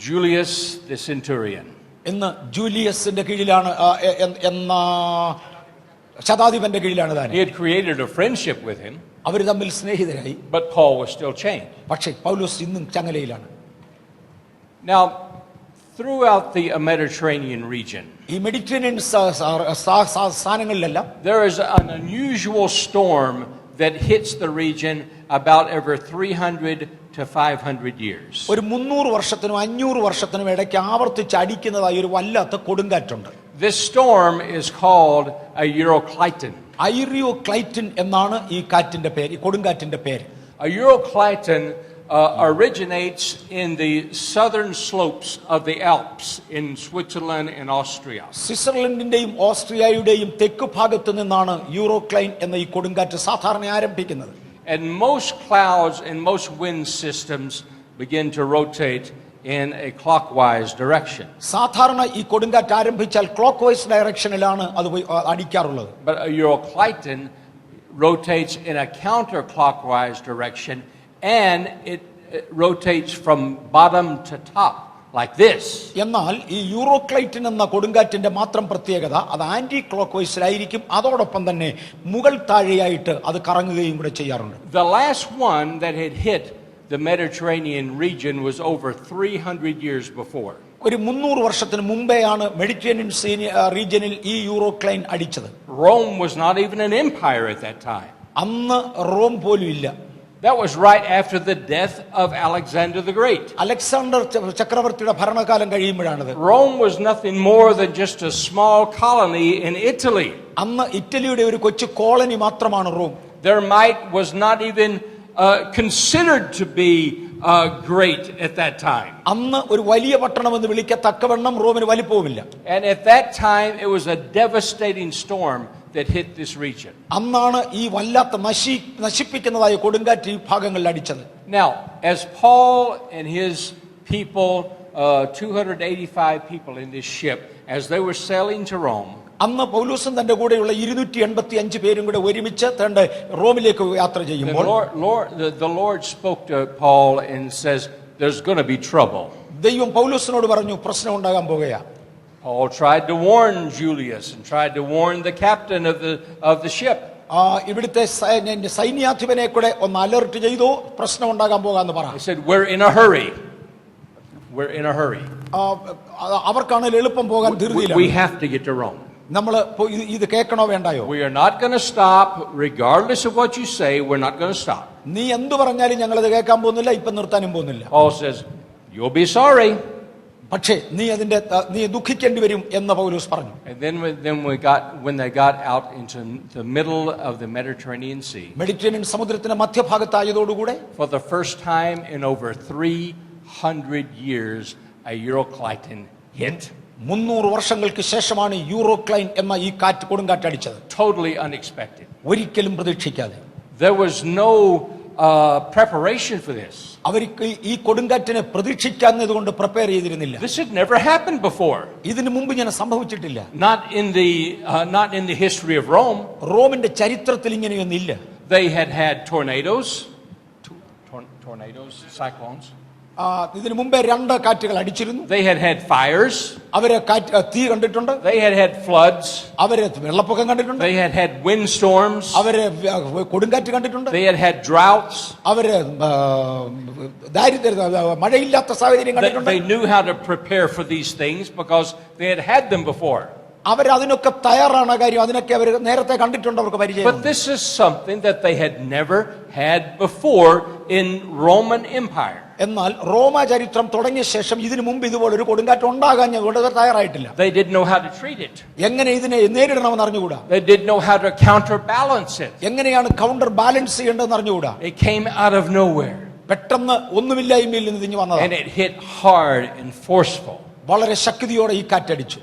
Julius the centurion. ഇന്ന് ജൂലിയസിന്റെ കീഴിലാണ്, എന്ന ശതാധിപന്റെ കീഴിലാണ് താൻ. He had created a friendship with him. അവർ തമ്മിൽ സ്നേഹിതരായി. But Paul was still chained. പക്ഷേ പൗലോസ് ഇന്നും ചങ്ങലയിലാണ്. Now, throughout the Mediterranean region, ഈ Mediterranean സ്ഥാനങ്ങളിലെല്ലാം there is an unusual storm that hits the region about every 300 to 500 years. ഒരു 300 വർഷത്തിനും 500 വർഷത്തിനും ഇടയ്ക്ക് ആവർത്തിച്ച് അടിക്കുന്നതായ ഒരു വല്ലാത്ത കൊടുങ്കാറ്റുണ്ട്. This storm is called a Eurocliton. ഐറിയോക്ലൈറ്റിൻ എന്നാണ് ഈ കാറ്റിന്റെ പേര്, ഈ കൊടുങ്കാറ്റിന്റെ പേര്. A Eurocliton originates in the southern slopes of the Alps in Switzerland and Austria. സ്വിറ്റ്സർലൻഡിന്റെയും ഓസ്ട്രിയയുടെയും തെക്ക് ഭാഗത്ത് നിന്നാണ് യൂറോക്ലൈൻ എന്ന ഈ കൊടുങ്കാറ്റ് സാധാരണ ആരംഭിക്കുന്നത്. And most clouds and most wind systems begin to rotate in a clockwise direction. സാധാരണ ഈ കൊടുങ്കാറ്റ് ആരംഭിച്ചാൽ ക്ലോക്ക് വൈസ് ഡയറക്ഷനിലാണ് അത് അടിക്കാറുള്ളത്. But a Eurocliton rotates in a counterclockwise direction, and it rotates from bottom to top like this. എന്നാൽ ഈ യൂറോക്ലൈറ്റിൻ എന്ന കൊടുങ്കാറ്റിന്റെ മാത്രം പ്രത്യേകത അത് ആന്റി ക്ലോക്ക് വൈസിലായിരിക്കും. അതോടൊപ്പം തന്നെ മുകൾ താഴെയായിട്ട് അത് കറങ്ങുകയും കൂടെ ചെയ്യാറുണ്ട്. The last one that had hit the Mediterranean region was over 300 years before. ഒരു 300 വർഷത്തിന് മുമ്പെയാണ് മെഡിറ്ററേനിയൻ റീജിയനിൽ ഈ യൂറോക്ലൈൻ അടിച്ചത്. Rome was not even an empire at that time. അന്ന് റോം പോലും ഇല്ല. That was right after the death of Alexander the Great. Alexander ചക്രവർത്തിയുടെ ഭരണകാലം കഴിയുമ്പോഴാണത്. Rome was nothing more than just a small colony in Italy. അന്ന് ഇറ്റലിയുടെ ഒരു കൊച്ചു colony മാത്രമാണ് Rome. Their might was not even considered to be great at that time. അന്ന് ഒരു വലിയ പട്ടണമെന്ന് വിളിക്കത്തക്കവണ്ണം റോമിന് വലിപ്പവുമില്ല. And at that time it was a devastating storm that hit this region. അന്നാണ് ഈ വല്ലാത്ത നശിപ്പിക്കുന്നതായ കൊടുങ്കാറ്റ് ഈ ഭാഗങ്ങളിൽ അടിച്ചത്. Now, as Paul and his people, 285 people in this ship, as they were sailing to Rome, അന്ന് പൗലോസും തന്റെ കൂടെയുള്ള 285 പേരും കൂടെ ഒരുമിച്ച് തന്റെ റോമിലേക്ക് യാത്ര ചെയ്യുമ്പോൾ the Lord spoke to Paul and says, "There's going to be trouble." ദൈവം പൗലോസിനോട് പറഞ്ഞു, പ്രശ്നം ഉണ്ടാകാൻ പോകുകയാ. Paul tried to warn Julius and tried to warn the captain of the ship. ഇവിടുത്തെ സൈന്യാധിപനെ കൂടെ ഒന്ന് അലർട്ട് ചെയ്തു, പ്രശ്നം ഉണ്ടാകാൻ പോകാന്ന് പറ. He said, "We're in a hurry. We're in a hurry. അവർക്കാണെങ്കിൽ എളുപ്പം പോകാൻ ധൃതിയില്ല. We have to get to Rome. നമ്മൾ ഇത് കേൾക്കണോ വേണ്ടായോ? We are not going to stop regardless of what you say. We're not going to stop." നീ എന്തു പറഞ്ഞാലും ഞങ്ങൾ അത് കേൾക്കാൻ പോകുന്നില്ല, ഇപ്പം നിർത്താനും പോകുന്നില്ല. Paul says, "You'll be sorry." പക്ഷേ നീ ദുഃഖിക്കേണ്ടി വരും എന്ന് പൗലോസ് പറഞ്ഞു. And then when they got out into the middle of the Mediterranean Sea, Mediterranean സമുദ്രത്തിന്റെ മധ്യഭാഗത്തായതോടുകൂടെ for the first time in over 300 years, a Eurocliton hit. 300 വർഷങ്ങൾക്ക് ശേഷമാണ് യൂറോക്ലൈൻ എന്ന ഈ കൊടുങ്കാറ്റ് അടിച്ചത്. Totally unexpected. ഒരിക്കലും പ്രതീക്ഷിക്കാതെ. There was no preparation for this. അവർക്ക് ഈ കൊടുങ്കാറ്റിനെ പ്രതീക്ഷിക്കാഞ്ഞതുകൊണ്ട് പ്രിപ്പയർ ചെയ്തിരുന്നില്ല. This had never happened before. ഇതിനു മുമ്പ് ഇങ്ങനെ സംഭവിച്ചിട്ടില്ല. Not in the history of Rome. റോമിന്റെ ചരിത്രത്തിൽ ഇങ്ങനെയൊന്നില്ല. They had tornadoes, cyclones. ഇതിനു മുമ്പേ 2 കാറ്റുകൾ അടിച്ചിരുന്നു. They had fires. അവര് തീ കണ്ടിട്ടുണ്ട്. They had floods. അവര് വെള്ളപ്പൊക്കം കണ്ടിട്ടുണ്ട്. They had windstorms. അവര് കൊടുങ്കാറ്റ് കണ്ടിട്ടുണ്ട്. They had droughts. അവര് മഴയില്ലാത്ത സാഹചര്യം കണ്ടിട്ടുണ്ട്. They knew how to prepare for these things because they had them before. അവരതിനൊക്കെ തയ്യാറാണ്. കാര്യം അതിനൊക്കെ അവർ നേരത്തെ കണ്ടിട്ടുണ്ട്, അവർക്ക് പരിചയം. But this is something that they had never had before in Roman Empire. എന്നാൽ റോമ ചരിത്രം തുടങ്ങിയ ശേഷം ഇതിനു മുമ്പ് ഇതുപോലെ ഒരു കൊടുങ്കാറ്റ് ഉണ്ടാകാൻ തയ്യാറായിട്ടില്ല. They didn't know how to treat it. എങ്ങനെ ഇതിനെ നേരിടണമെന്ന് അറിഞ്ഞുകൂടാ. They didn't know how to counterbalance it. എങ്ങനെയാണ് കൗണ്ടർ ബാലൻസ് ചെയ്യേണ്ടതെന്ന് അറിഞ്ഞുകൂടാ. It came out of nowhere. പെട്ടെന്ന് ഒന്നുമില്ലായ്മയിൽ നിന്ന് തിരിഞ്ഞു വന്നതാണ്. And it hit hard and forceful. വളരെ ശക്തിയോടെ ഈ കാറ്റടിച്ചു.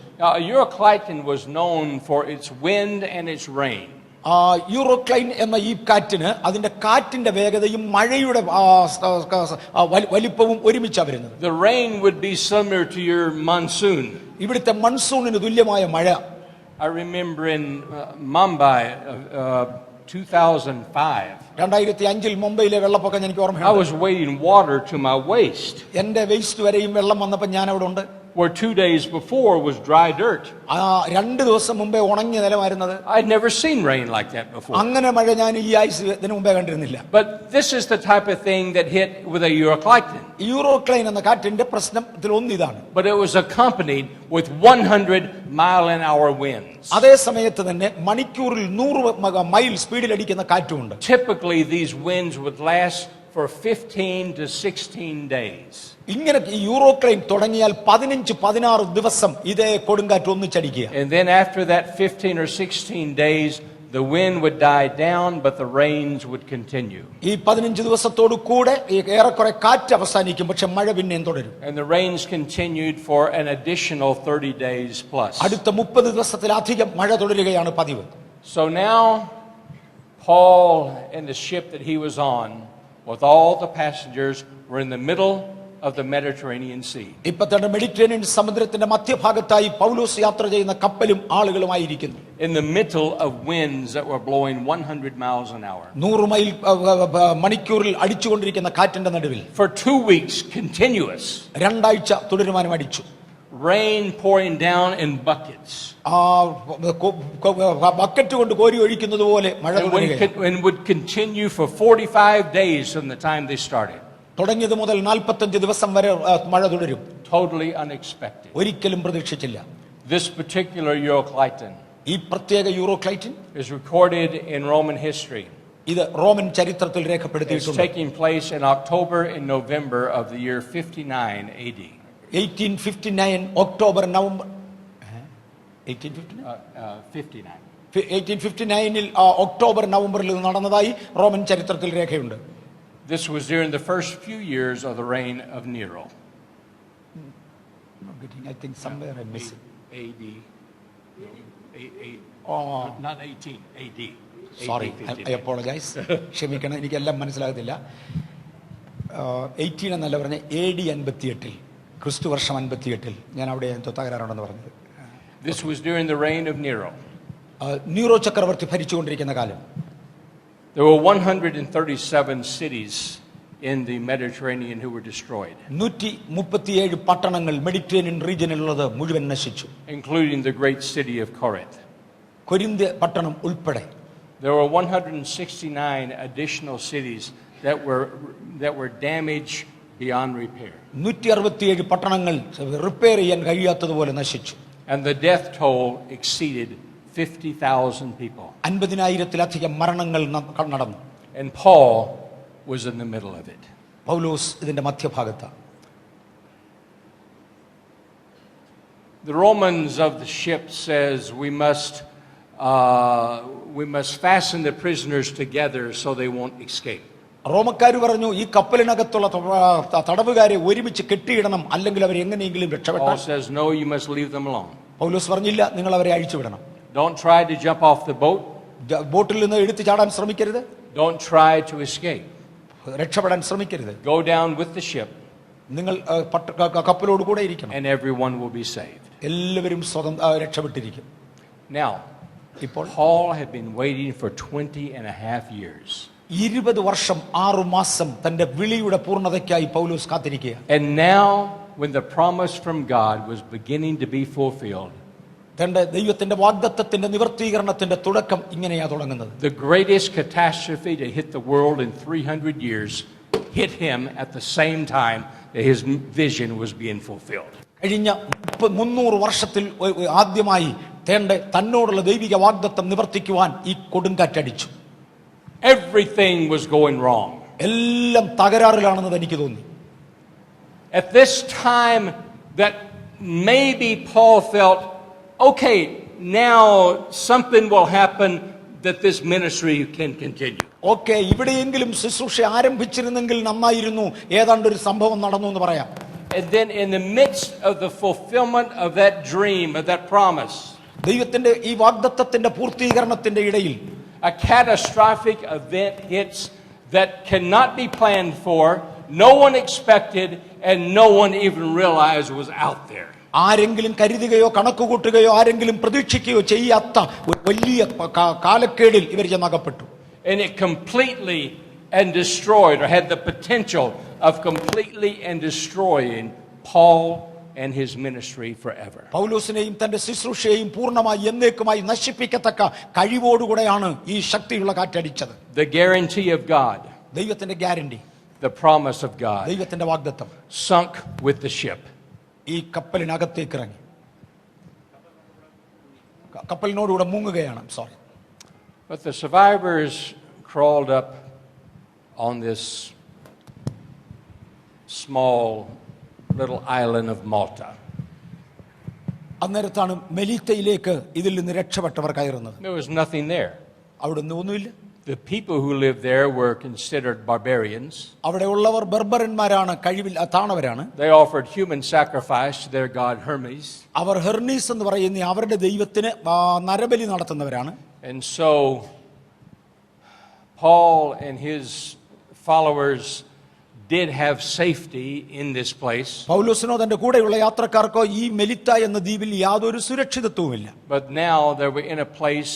Eurocliton was known for its wind and its rain. യൂറോക്ലൈൻ എന്ന ഈ കാറ്റിന് അതിന്റെ കാറ്റിന്റെ വേഗതയും മഴയുടെ വലിപ്പവും ഒരുമിച്ചാ വരുന്നത്. The rain would be similar to your monsoon. ഇവിടുത്തെ മൺസൂണിന് തുല്യമായ മഴ. I remember in Mumbai 2005. 2005 മുംബൈയിലെ വെള്ളപ്പൊക്കം എനിക്ക് I ഓർമ്മയുണ്ട്. was wading water to my waist. എന്റെ വേസ്റ്റ് വരെയും വെള്ളം വന്നപ്പോൾ ഞാൻ അവിടെ ഉണ്ട്. Where 2 days before was dry dirt. 2 ദിവസം മുമ്പേ ഉണങ്ങിയ നിലമായിരുന്നത്. I'd never seen rain like that before. അങ്ങനെ മഴ ഞാൻ ഈ ആയുസ്സിന് മുമ്പേ കണ്ടിരുന്നില്ല. But this is the type of thing that hit with a Eurocliton. യൂറോക്ലൈൻ എന്ന കാറ്റിന്റെ പ്രശ്നത്തിൽ ഒന്നിതാണ്. But it was accompanied with 100-mile-an-hour winds. അതേ സമയത്ത് തന്നെ മണിക്കൂറിൽ 100 മൈൽ സ്പീഡിൽ അടിക്കുന്ന കാറ്റുമുണ്ട്. Typically these winds would last for 15 to 16 days. ഇങ്ങനെ ഈ യൂറോക്ലൈൻ തുടങ്ങിയാൽ 15-16 ദിവസം ഇതേ കൊടുങ്കാറ്റ് ഒന്നിച്ചടിക്കുക. And then after that 15 or 16 days the wind would die down but the rains would continue. ഈ 15 ദിവസത്തോട് കൂടെ ഏറെക്കുറെ കാറ്റ് അവസാനിക്കും, പക്ഷെ മഴ പിന്നെയും തുടരും. And the rains continued for an additional 30 days plus. അടുത്ത 30 ദിവസത്തിലധികം മഴ തുടരുകയാണ് പതിവ്. So now Paul and the ship that he was on with all the passengers were in the middle of the Mediterranean Sea. ഇപ്പൊ തന്നെ Mediterranean സമുദ്രത്തിന്റെ മധ്യഭാഗത്തായി പൗലോസ് യാത്ര ചെയ്യുന്ന കപ്പലും ആളുകളുമായിരിക്കുന്നു. In the middle of winds that were blowing 100 miles an hour. 100 mile മണിക്കൂറിൽ അടിച്ചുകൊണ്ടിരിക്കുന്ന കാറ്റിന്റെ നടുവിൽ For 2 weeks continuous. 2 ആഴ്ച തുടരുമാനം അടിച്ചു. Rain pouring down in buckets. Bucket കൊണ്ട് കോരി ഒഴിക്കുന്നത് പോലെ മഴ And would continue for 45 days from the time they started. തുടങ്ങിയത് മുതൽ 45 ദിവസം വരെ മഴ തുടരും. Totally unexpected. ഒരിക്കലും പ്രതീക്ഷിച്ചില്ല. This particular Eurocliton ഈ പ്രത്യേക യൂറോക്ലൈറ്റിൻ is recorded in Roman history. ഇത് റോമൻ ചരിത്രത്തിൽ It's രേഖപ്പെടുത്തിയിട്ടുണ്ട്. taking place in October and November of the year 59 AD. 1859 October November 59. 1859 October നവംബറിൽ ഇത് നടന്നതായി റോമൻ ചരിത്രത്തിൽ രേഖയുണ്ട്. This was during the first few years of the reign of Nero. I think somewhere I'm missing. AD. Oh. Not 18, AD. Sorry, I apologise. ക്ഷമിക്കണം, എനിക്കെല്ലാം മനസ്സിലാകത്തില്ല. 18 എന്നല്ല പറഞ്ഞ AD 58, ക്രിസ്തു വർഷം 58 ഞാൻ അവിടെ തകരാറുണ്ടെന്ന് പറഞ്ഞത്. This was during the reign of Nero. Nero ചക്രവർത്തി ഭരിച്ചുകൊണ്ടിരിക്കുന്ന കാലം. There were 137 cities in the Mediterranean who were destroyed, 137 പട്ടണങ്ങൾ മെഡിറ്ററേനിയൻ റീജിയനിലുള്ളത് മുഴുവൻ നശിച്ചു, including the great city of Corinth. Corinth പട്ടണം ഉൾപ്പെടെ. There were 169 additional cities that were damaged beyond repair. 167 പട്ടണങ്ങൾ repair ചെയ്യാൻ കഴിയാത്തതുപോലെ നശിച്ചു. And the death toll exceeded 50,000 people. 50,000-ലധികം മരണങ്ങൾ നടന്നു. And Paul was in the middle of it. പൗലോസ് ഇതിന്റെ മധ്യഭാഗത്താണ്. The Romans of the ship says we must fasten the prisoners together so they won't escape. റോമക്കാർ പറഞ്ഞു ഈ കപ്പലിനകത്തുള്ള തടവുകാരെ ഒരുമിച്ച് കെട്ടിയിടണം, അല്ലെങ്കിൽ അവർ എങ്ങനെയെങ്കിലും രക്ഷപ്പെടാം. Paul says no, you must leave them alone. പൗലോസ് പറഞ്ഞില്ല, നിങ്ങൾ അവരെ അഴിച്ചുവിടണം. Don't try to jump off the boat. ബോട്ടിൽ നിന്ന് എടുത്തു ചാടാൻ ശ്രമിക്കരുത്. Don't try to escape. രക്ഷപ്പെടാൻ ശ്രമിക്കരുത്. Go down with the ship. നിങ്ങൾ കപ്പലോട് കൂടെ ഇരിക്കണം. And everyone will be saved. എല്ലാവരും രക്ഷപ്പെട്ടിരിക്കും. Now, ഇപ്പോൾ Paul had been waiting for 20 and a half years. 20 വർഷം 6 മാസം തന്റെ വിളിയുടെ പൂർണ്ണതയ്ക്കായി പൗലോസ് കാത്തിരിക്കുക. And now, when the promise from God was beginning to be fulfilled, തന്റെ ദൈവത്തിന്റെ വാഗ്ദത്തത്തിന്റെ നിവർത്തീകരണത്തിന്റെ തുടക്കം ഇങ്ങനെയാ തുടങ്ങുന്നത്. The greatest catastrophe to hit the world in 300 years hit him at the same time that his vision was being fulfilled. കഴിഞ്ഞ 300 വർഷത്തിൽ ആദ്യമായി തന്നോടുള്ള ദൈവിക വാഗ്ദത്തം നിവർത്തിക്കുവാൻ ഈ കൊടുങ്കാറ്റടിച്ചു. Everything was going wrong. എല്ലാം തകരാറിലാണെന്ന് എനിക്ക് തോന്നി. At this time that maybe Paul felt, okay, now something will happen that this ministry can continue. Okay, ഇവിടെയെങ്കിലും ശുശ്രൂഷ ആരംഭിച്ചിരുന്നെങ്കിൽ നന്നായിരുന്നു, ഏതാണ്ട് ഒരു സംഭവം നടന്നു എന്ന് പറയാം. And then in the midst of the fulfillment of that dream, of that promise, ദൈവത്തിന്റെ ഈ വാഗ്ദത്തത്തിന്റെ പൂർത്തീകരണത്തിന്റെ ഇടയിൽ a catastrophic event hits that cannot be planned for, no one expected, and no one even realized was out there. ആരെങ്കിലും കരുതുകയോ കണക്കുകൂട്ടുകയോ ആരെങ്കിലും പ്രതീക്ഷിക്കുകയോ ചെയ്യാത്ത ഒരു വലിയ കാലക്കേടിൽ ഇവർ ചെന്നകപ്പെട്ടു. And it completely and destroyed, or had the potential of completely and destroying Paul and his ministry forever. പൗലോസിനെയും തന്റെ ശുശ്രൂഷയെയും പൂർണ്ണമായി എന്നേക്കുമായി നശിപ്പിക്കത്തക്ക കഴിവോടുകൂടെയാണ് ഈ ശക്തിയുള്ള കാറ്റടിച്ചത്. The guarantee of God, ദൈവത്തിന്റെ guarantee, the promise of God, ദൈവത്തിന്റെ വാഗ്ദത്തം sunk with the ship. ഈ കപ്പലിനകത്തേക്ക് ഇറങ്ങി, കപ്പലിനോടുകൂടെ മുങ്ങുകയാണ്. Sorry. But the survivors crawled up on this small little island of Malta. അന്നേരത്താണ് മെലീത്തയിലേക്ക് ഇതിൽ നിന്ന് രക്ഷപ്പെട്ടവർ കയറുന്നത്. There was nothing there. അവിടെ ഒന്നുമില്ല. The people who lived there were considered barbarians. അവിടെ ഉള്ളവർ ബർബരന്മാരാണ്, താണവരാണ്. They offered human sacrifice to their god Hermes. അവർ ഹെർമീസ് എന്ന് പറയുന്ന അവരുടെ ദൈവത്തിന് നരബലി നടത്തുന്നവരാണ്. And so Paul and his followers did have safety in this place. പൗലോസിനോ തന്റെ കൂടെയുള്ള യാത്രക്കാർക്കോ ഈ മെലിത്ത എന്ന ദ്വീപിൽ യാതൊരു സുരക്ഷിതത്വവുമില്ല. But now they were in a place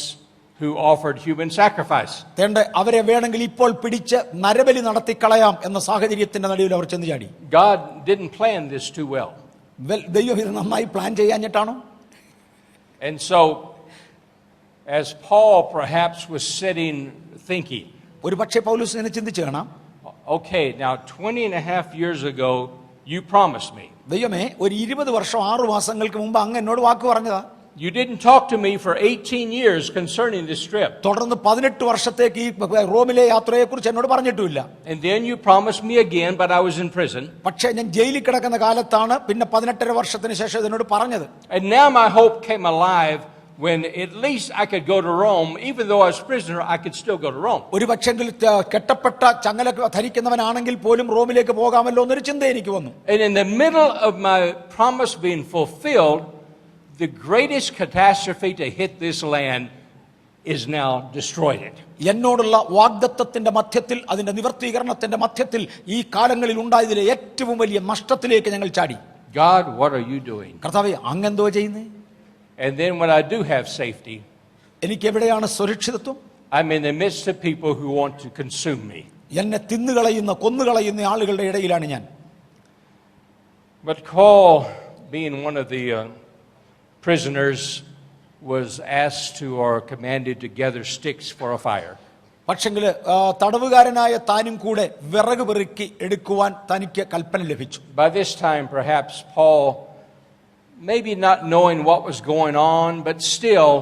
who offered human sacrifice. അവരെ വേണമെങ്കിൽ ഇപ്പോൾ പിടിച്ച് നരബലി നടത്തിക്കളയാം എന്ന സാഹചര്യത്തിന്റെ നടുവിൽ അവർ ചെന്ന് ചാടി. God didn't plan this too well. ദൈവം ഇത് നന്നായി plan ചെയ്യാഞ്ഞിട്ടാണോ? And so, as Paul perhaps was sitting thinking, ഒരു പക്ഷേ പൗലോസ് ഇങ്ങനെ ചിന്തിച്ചു കാണാം, okay, now 20.5 years ago, you promised me. ദൈവമേ, ഒരു 20 വർഷം 6 മാസങ്ങൾക്ക് മുമ്പ് അങ്ങ് എന്നോട് വാക്ക് പറഞ്ഞതാ. You didn't talk to me for 18 years concerning this trip. തുടർന്ന് 18 വർഷത്തേക്ക് ഈ റോമിലെ യാത്രയെക്കുറിച്ച് എന്നോട് പറഞ്ഞിട്ടുമില്ല. And then you promised me again, but I was in prison. പക്ഷേ ഞാൻ ജയിലിൽ കിടക്കുന്ന കാലത്താണ് പിന്നെ 18 വർഷത്തിന് ശേഷം എന്നോട് പറഞ്ഞത്. And now my hope came alive when at least I could go to Rome. Even though I was a prisoner, I could still go to Rome. ഒരു പക്ഷെങ്കിൽ കെട്ടപ്പെട്ട ചങ്ങല ധരിക്കുന്നവനാണെങ്കിൽ പോലും റോമിലേക്ക് പോകാമല്ലോ എന്നൊരു ചിന്ത എനിക്ക് വന്നു. And in the middle of my promise being fulfilled, the greatest catastrophe to hit this land is now destroyed it. എന്നോടുള്ള വാഗ്ദത്തത്തിന്റെ മധ്യത്തിൽ, അതിന്റെ നിവർത്തീകരണത്തിന്റെ മധ്യത്തിൽ ഈ കാലങ്ങളിൽ ഉണ്ടായതിലെ ഏറ്റവും വലിയ നഷ്ടത്തിലേക്ക് ഞങ്ങൾ ചാടി. God, what are you doing? കർത്താവേ, അങ്ങ് എന്തോ ചെയ്യുന്നേ? And then when I do have safety, എനിക്ക് എവിടെയാണ് സുരക്ഷിതത്വം? I'm in the midst of people who want to consume me. എന്നെ തിന്നുകളയുന്ന കൊന്നുകളയുന്ന ആളുകളുടെ ഇടയിലാണ് ഞാൻ. But Paul, being one of the prisoners, was asked to or commanded to gather sticks for a fire. പക്ഷെങ്കിൽ തടവുകാരനായ താനും കൂടെ വിറക് പെറുക്കി എടുക്കുവാൻ തനിക്ക് കൽപ്പന ലഭിച്ചു. By this time, perhaps Paul, maybe not knowing what was going on, but still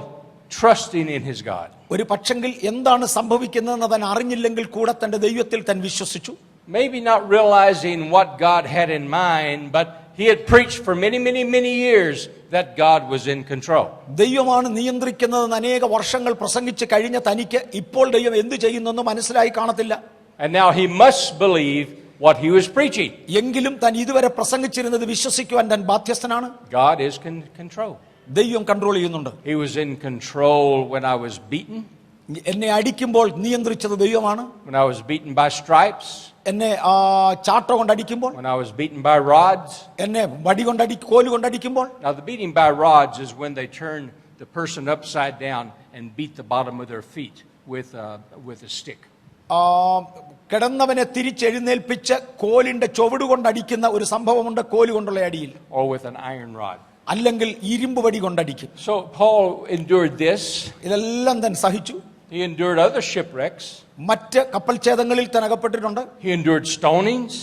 trusting in his God. ഒരു പക്ഷെങ്കിൽ എന്താണ് സംഭവിക്കുന്നതെന്ന് താൻ അറിഞ്ഞില്ലെങ്കിൽ കൂടെ തന്റെ ദൈവത്തിൽ താൻ വിശ്വസിച്ചു. Maybe not realizing what God had in mind, but he had preached for many years that God was in control. ദൈവമാണ് നിയന്ത്രിക്കുന്നതെന്ന് അനേക വർഷങ്ങൾ പ്രസംഗിച്ച് കഴിഞ്ഞ തനിക്ക് ഇപ്പോൾ ദൈവം എന്തു ചെയ്യുന്നെന്ന് മനസ്സിലായി കാണത്തില്ല. And now he must believe what he was preaching. എങ്കിലും താൻ ഇതുവരെ പ്രസംഗിച്ചിരുന്നത് വിശ്വസിക്കുവാൻ താൻ ബാധ്യസ്ഥനാണ്. God is in control. ദൈവം കൺട്രോൾ ചെയ്യുന്നുണ്ട്. He was in control when I was beaten. എന്നെ അടിക്കുമ്പോൾ നിയന്ത്രിച്ചത് ദൈവമാണ്. When I was beaten by stripes. എന്നെ ചാട്ട കൊണ്ടടിക്കുമ്പോൾ, when I was beaten by rods. എന്നെ വടി കോല് കൊണ്ടടിക്കുമ്പോൾ. Now the beating by rods is when they turn the person upside down and beat the bottom of their feet with a stick. കിടന്നവനെ തിരിച്ചെഴുന്നേൽപ്പിച്ച് കോലിന്റെ ചുവട് കൊണ്ടടിക്കുന്ന ഒരു സംഭവമുണ്ട് കോല് കൊണ്ടുള്ള അടിയിൽ. Or with an iron rod. അല്ലെങ്കിൽ ഇരുമ്പ് വടി കൊണ്ടടിക്കും. So Paul endured this. ഇതെല്ലാം താൻ സഹിച്ചു. He endured other shipwrecks. മറ്റ് കപ്പൽ ഛേദങ്ങളിൽ താൻ അകപ്പെട്ടിട്ടുണ്ട്. He endured stonings.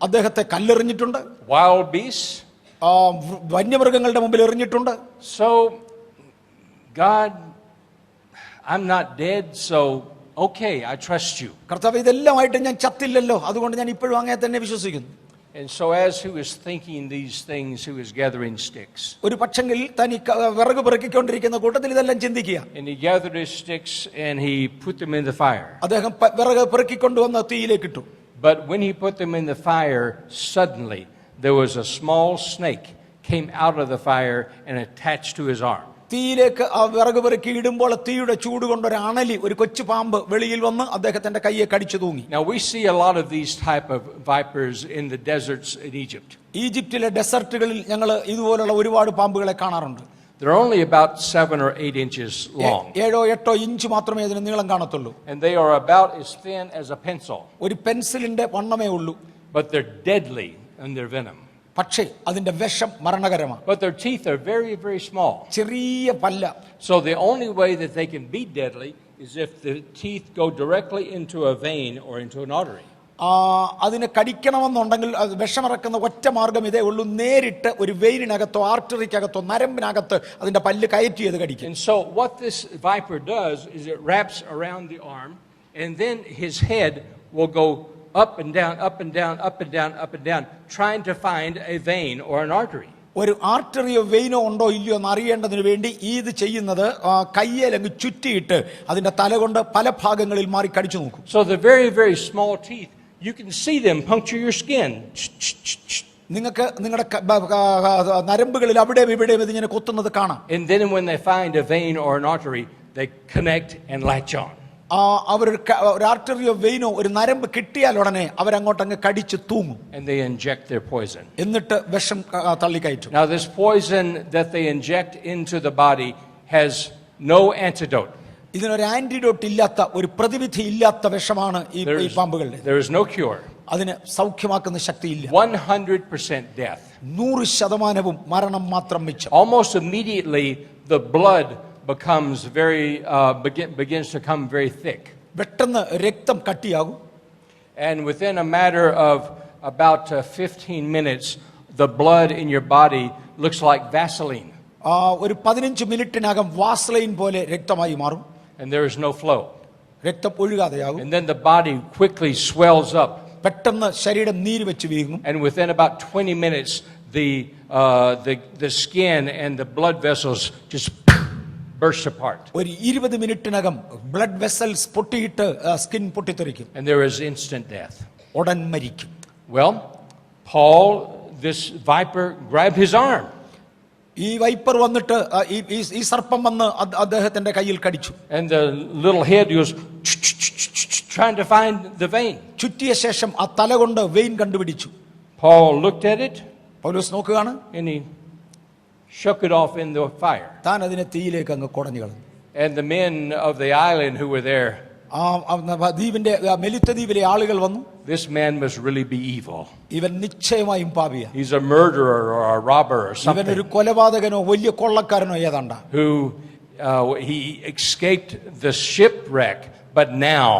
അദ്ദേഹത്തെ കല്ലെറിഞ്ഞിട്ടുണ്ട്. Wild beasts. വന്യമൃഗങ്ങളുടെ മുമ്പിൽ എറിഞ്ഞിട്ടുണ്ട്. So God, I'm not dead, so okay, I trust you. കർത്താവേ, ഇതെല്ലാമായിട്ട് ഞാൻ ചത്തില്ലല്ലോ, അതുകൊണ്ട് ഞാൻ ഇപ്പോഴും അങ്ങേ തന്നെ വിശ്വസിക്കുന്നു. And so as he was thinking these things, he was gathering sticks. ഒരു പക്ഷെങ്കിൽ തനി വിറക് പെറുക്കിക്കൊണ്ടിരിക്കുന്ന കൂട്ടത്തിൽ ഇതെല്ലാം ചിന്തിക്കുക. And he gathered his sticks and he put them in the fire. അദ്ദേഹം വിറക് പെറുക്കിക്കൊണ്ടുവന്ന് തീയിലേക്ക് ഇട്ടു. But when he put them in the fire, suddenly there was a small snake came out of the fire and attached to his arm. തീയിലേക്ക് ആ വിറക് പെറുക്കി ഇടുമ്പോൾ തീയുടെ ചൂട് കൊണ്ട് ഒരു അണലി, ഒരു കൊച്ചു പാമ്പ് വെളിയിൽ വന്ന് അദ്ദേഹത്തിന്റെ കയ്യെ കടിച്ചു തൂങ്ങി. Now we see a lot of these type of vipers in the deserts in Egypt. ഈജിപ്തിലെ ഡെസർട്ടുകളിൽ ഞങ്ങൾ ഇതുപോലുള്ള ഒരുപാട് പാമ്പുകളെ കാണാറുണ്ട്. They're only about 7 or 8 inches long. 7-8 inch മാത്രമേ അതിന് നീളം കാണത്തുള്ളൂ. And they are about as thin as a pencil. ഒരു പെൻസിലിന്റെ വണ്ണമേ ഉള്ളൂ. But they're deadly in their venom. പക്ഷേ അതിന്റെ വിഷം മരണകരമാണ്. But their teeth are very small. ചെറിയ പല്ല. So the only way that they can be deadly is if the teeth go directly into a vein or into an artery. അതിനെ കടിക്കണമെന്നുണ്ടെങ്കിൽ അത് വിഷമിറക്കുന്ന ഒറ്റ മാർഗം ഇതേ ഉള്ളൂ, നേരിട്ട് ഒരു വെയിനിനകത്തോ ആർട്ടറിക്കകത്തോ നരമ്പിനകത്ത് അതിന്റെ പല്ല് കയറ്റി അത് കടിക്കും. And so what this viper does is it wraps around the arm, and then his head will go up and down, trying to find a vein or an artery. ഒരു ആർട്ടറിയോ വെയിനോ ഉണ്ടോ ഇല്ലയോ എന്ന് അറിയേണ്ടതിന് വേണ്ടി ഇത് ചെയ്യുന്നത് കയ്യിലങ്ങ് ചുറ്റിയിട്ട് അതിന്റെ തല കൊണ്ട് പല ഭാഗങ്ങളിൽ മാറി കടിച്ചു നോക്കും. So the very small teeth, you can see them puncture your skin. നിങ്ങൾക്ക് നിങ്ങളുടെ നരമ്പുകളിൽ അവിടെ ഇവിടെയും ഇതിങ്ങനെ കൊത്തുന്നത് കാണാം. And then when they find a vein or an artery, they connect and latch on. അവർ ഒരു ആർട്ടറിയോ വെയിനോ ഒരു നരമ്പ് കിട്ടിയാൽ ഉടനെ അവരങ്ങോട്ടങ്ങ് കടിച്ച് തൂങ്ങും. And they inject their poison. എന്നിട്ട് വിഷം തള്ളിക്കയറ്റും. Now this poison that they inject into the body has no antidote. ഇതിനൊരു antidote ഇല്ലാത്ത, ഒരു പ്രതിവിധി ഇല്ലാത്ത വിഷമാണ് ഈ പാമ്പുകളുടെ. There is no cure. അതിന് സൗഖ്യമാക്കുന്ന ശക്തിയില്ല. 100% death. 100% മരണം മാത്രം മിച്ചം. Almost immediately the blood begins to come very thick. പെട്ടെന്ന് രക്തം കട്ടിയാകും. And within a matter of about 15 minutes the blood in your body looks like Vaseline. ഒരു 15 മിനിറ്റിനകം വാസ്ലൈൻ പോലെ രക്തമായി മാറും. And there is no flow. രക്തം ഒഴുകാതെയാകും. And then the body quickly swells up. പെട്ടെന്ന് ശരീരം നീര് വെച്ച് വീങ്ങും. And within about 20 minutes the skin and the blood vessels just burst apart. ഒരു 20 മിനിറ്റിനകം blood vessels പൊട്ടിയിട്ട് skin പൊട്ടിത്തെറിക്കും. And there is instant death. ഉടൻ മരിക്കും. Well, Paul, this viper, grabbed his arm. ഈ wiper വന്നിട്ട് ഈ സർപ്പം വന്ന് അദ്ദേഹത്തിന്റെ കയ്യിൽ കടിച്ചു. And the little head goes trying to find the vein. ചുറ്റിയ ശേഷം ആ തല കൊണ്ട് വെയിൻ കണ്ടുപിടിച്ചു. Paul looked at it. പൗലോസ് നോക്കുകയാണ്. And he shook it off in the fire. താൻ അതിനെ തീയിലേക്ക് അങ്ങ് കുടഞ്ഞു കളഞ്ഞു. And the men of the island who were there, ദ്വീപിന്റെ മെലിത്ത ദ്വീപിലെ ആളുകൾ വന്നു. This man must really be evil. ഇവൻ നിശ്ചയമായും പാപിയാണ്. He's a murderer or a robber or something. ഇവൻ ഒരു കൊലപാതകനോ വലിയ കൊള്ളക്കാരനോ ഏതാണ്ട. Who he escaped the shipwreck, but now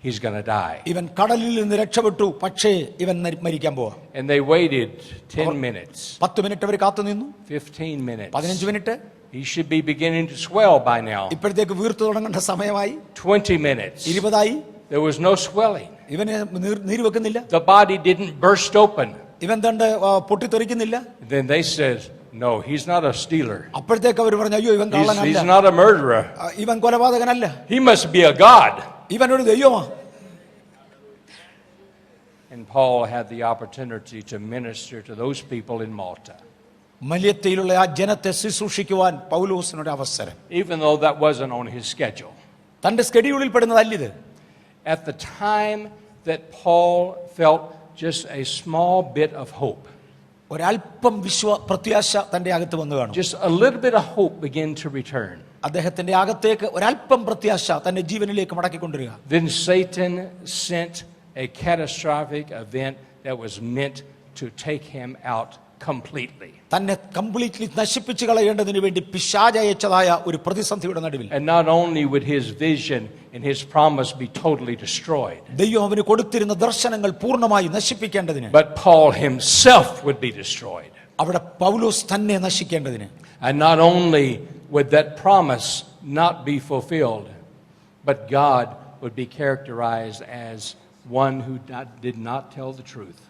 he's going to die. ഇവൻ കടലിൽ നിന്ന് രക്ഷപ്പെട്ടു, പക്ഷേ ഇവൻ മരിക്കാൻ പോവാ. And they waited 10 minutes. 10 minute അവർ കാത്തു നിന്നു. 15 minutes. 15 minute. He should be beginning to swell by now. ഇപ്പോഴത്തേക്ക് വീർത്തു തുടങ്ങേണ്ട സമയമായി. 20 minutes. 20 ആയി. There was no swelling. ഇവന് നീര് വെക്കുന്നില്ല. The body didn't burst open. ഇവൻ തന്റെ പൊട്ടിത്തെറിക്കുന്നില്ല. Then they said, no, he's not a stealer. അപ്പോഴത്തേക്ക് അവർ പറഞ്ഞു, അയ്യോ ഇവൻ കള്ളനല്ല. He's not a murderer. ഇവൻ കൊലപാതകനല്ല. He must be a god. ഇവൻ ഒരു ദൈവമാണ്. And Paul had the opportunity to minister to those people in Malta. മലിയത്തയിലുള്ള ആ ജനത്തെ ശുശ്രൂഷിക്കുവാൻ പൗലോസിനൊരു അവസരം. Even though that wasn't on his schedule. തന്റെ സ്കെഡ്യൂളിൽ പെടുന്നതല്ലിത്. At the time that Paul felt just a small bit of hope. ഒരല്പം പ്രത്യാശ തന്റെ അകത്ത് വന്നു കാണും. Just a little bit of hope began to return. അദ്ദേഹത്തിന്റെ അകത്തേക്ക് ഒരല്പം പ്രത്യാശ തന്റെ ജീവനിലേക്ക് മടക്കിക്കൊണ്ടിരിക. Then Satan sent a catastrophic event that was meant to take him out completely. തന്നെ കംപ്ലീറ്റ്ലി നശിപ്പിച്ചു കളയേണ്ടതിനു വേണ്ടി പിശാച് അയച്ചതായ ഒരു പ്രതിസന്ധിയുടെ നടുവിൽ. And not only would his vision and his promise be totally destroyed, ദൈവം അവന് കൊടുത്തിരുന്ന ദർശനങ്ങൾ പൂർണ്ണമായി നശിപ്പിക്കേണ്ടതിന്, but Paul himself would be destroyed. അവിടെ പൗലോസ് തന്നെ നശിക്കേണ്ടതിന്. And not only would that promise not be fulfilled, but God would be characterized as one who did not tell the truth.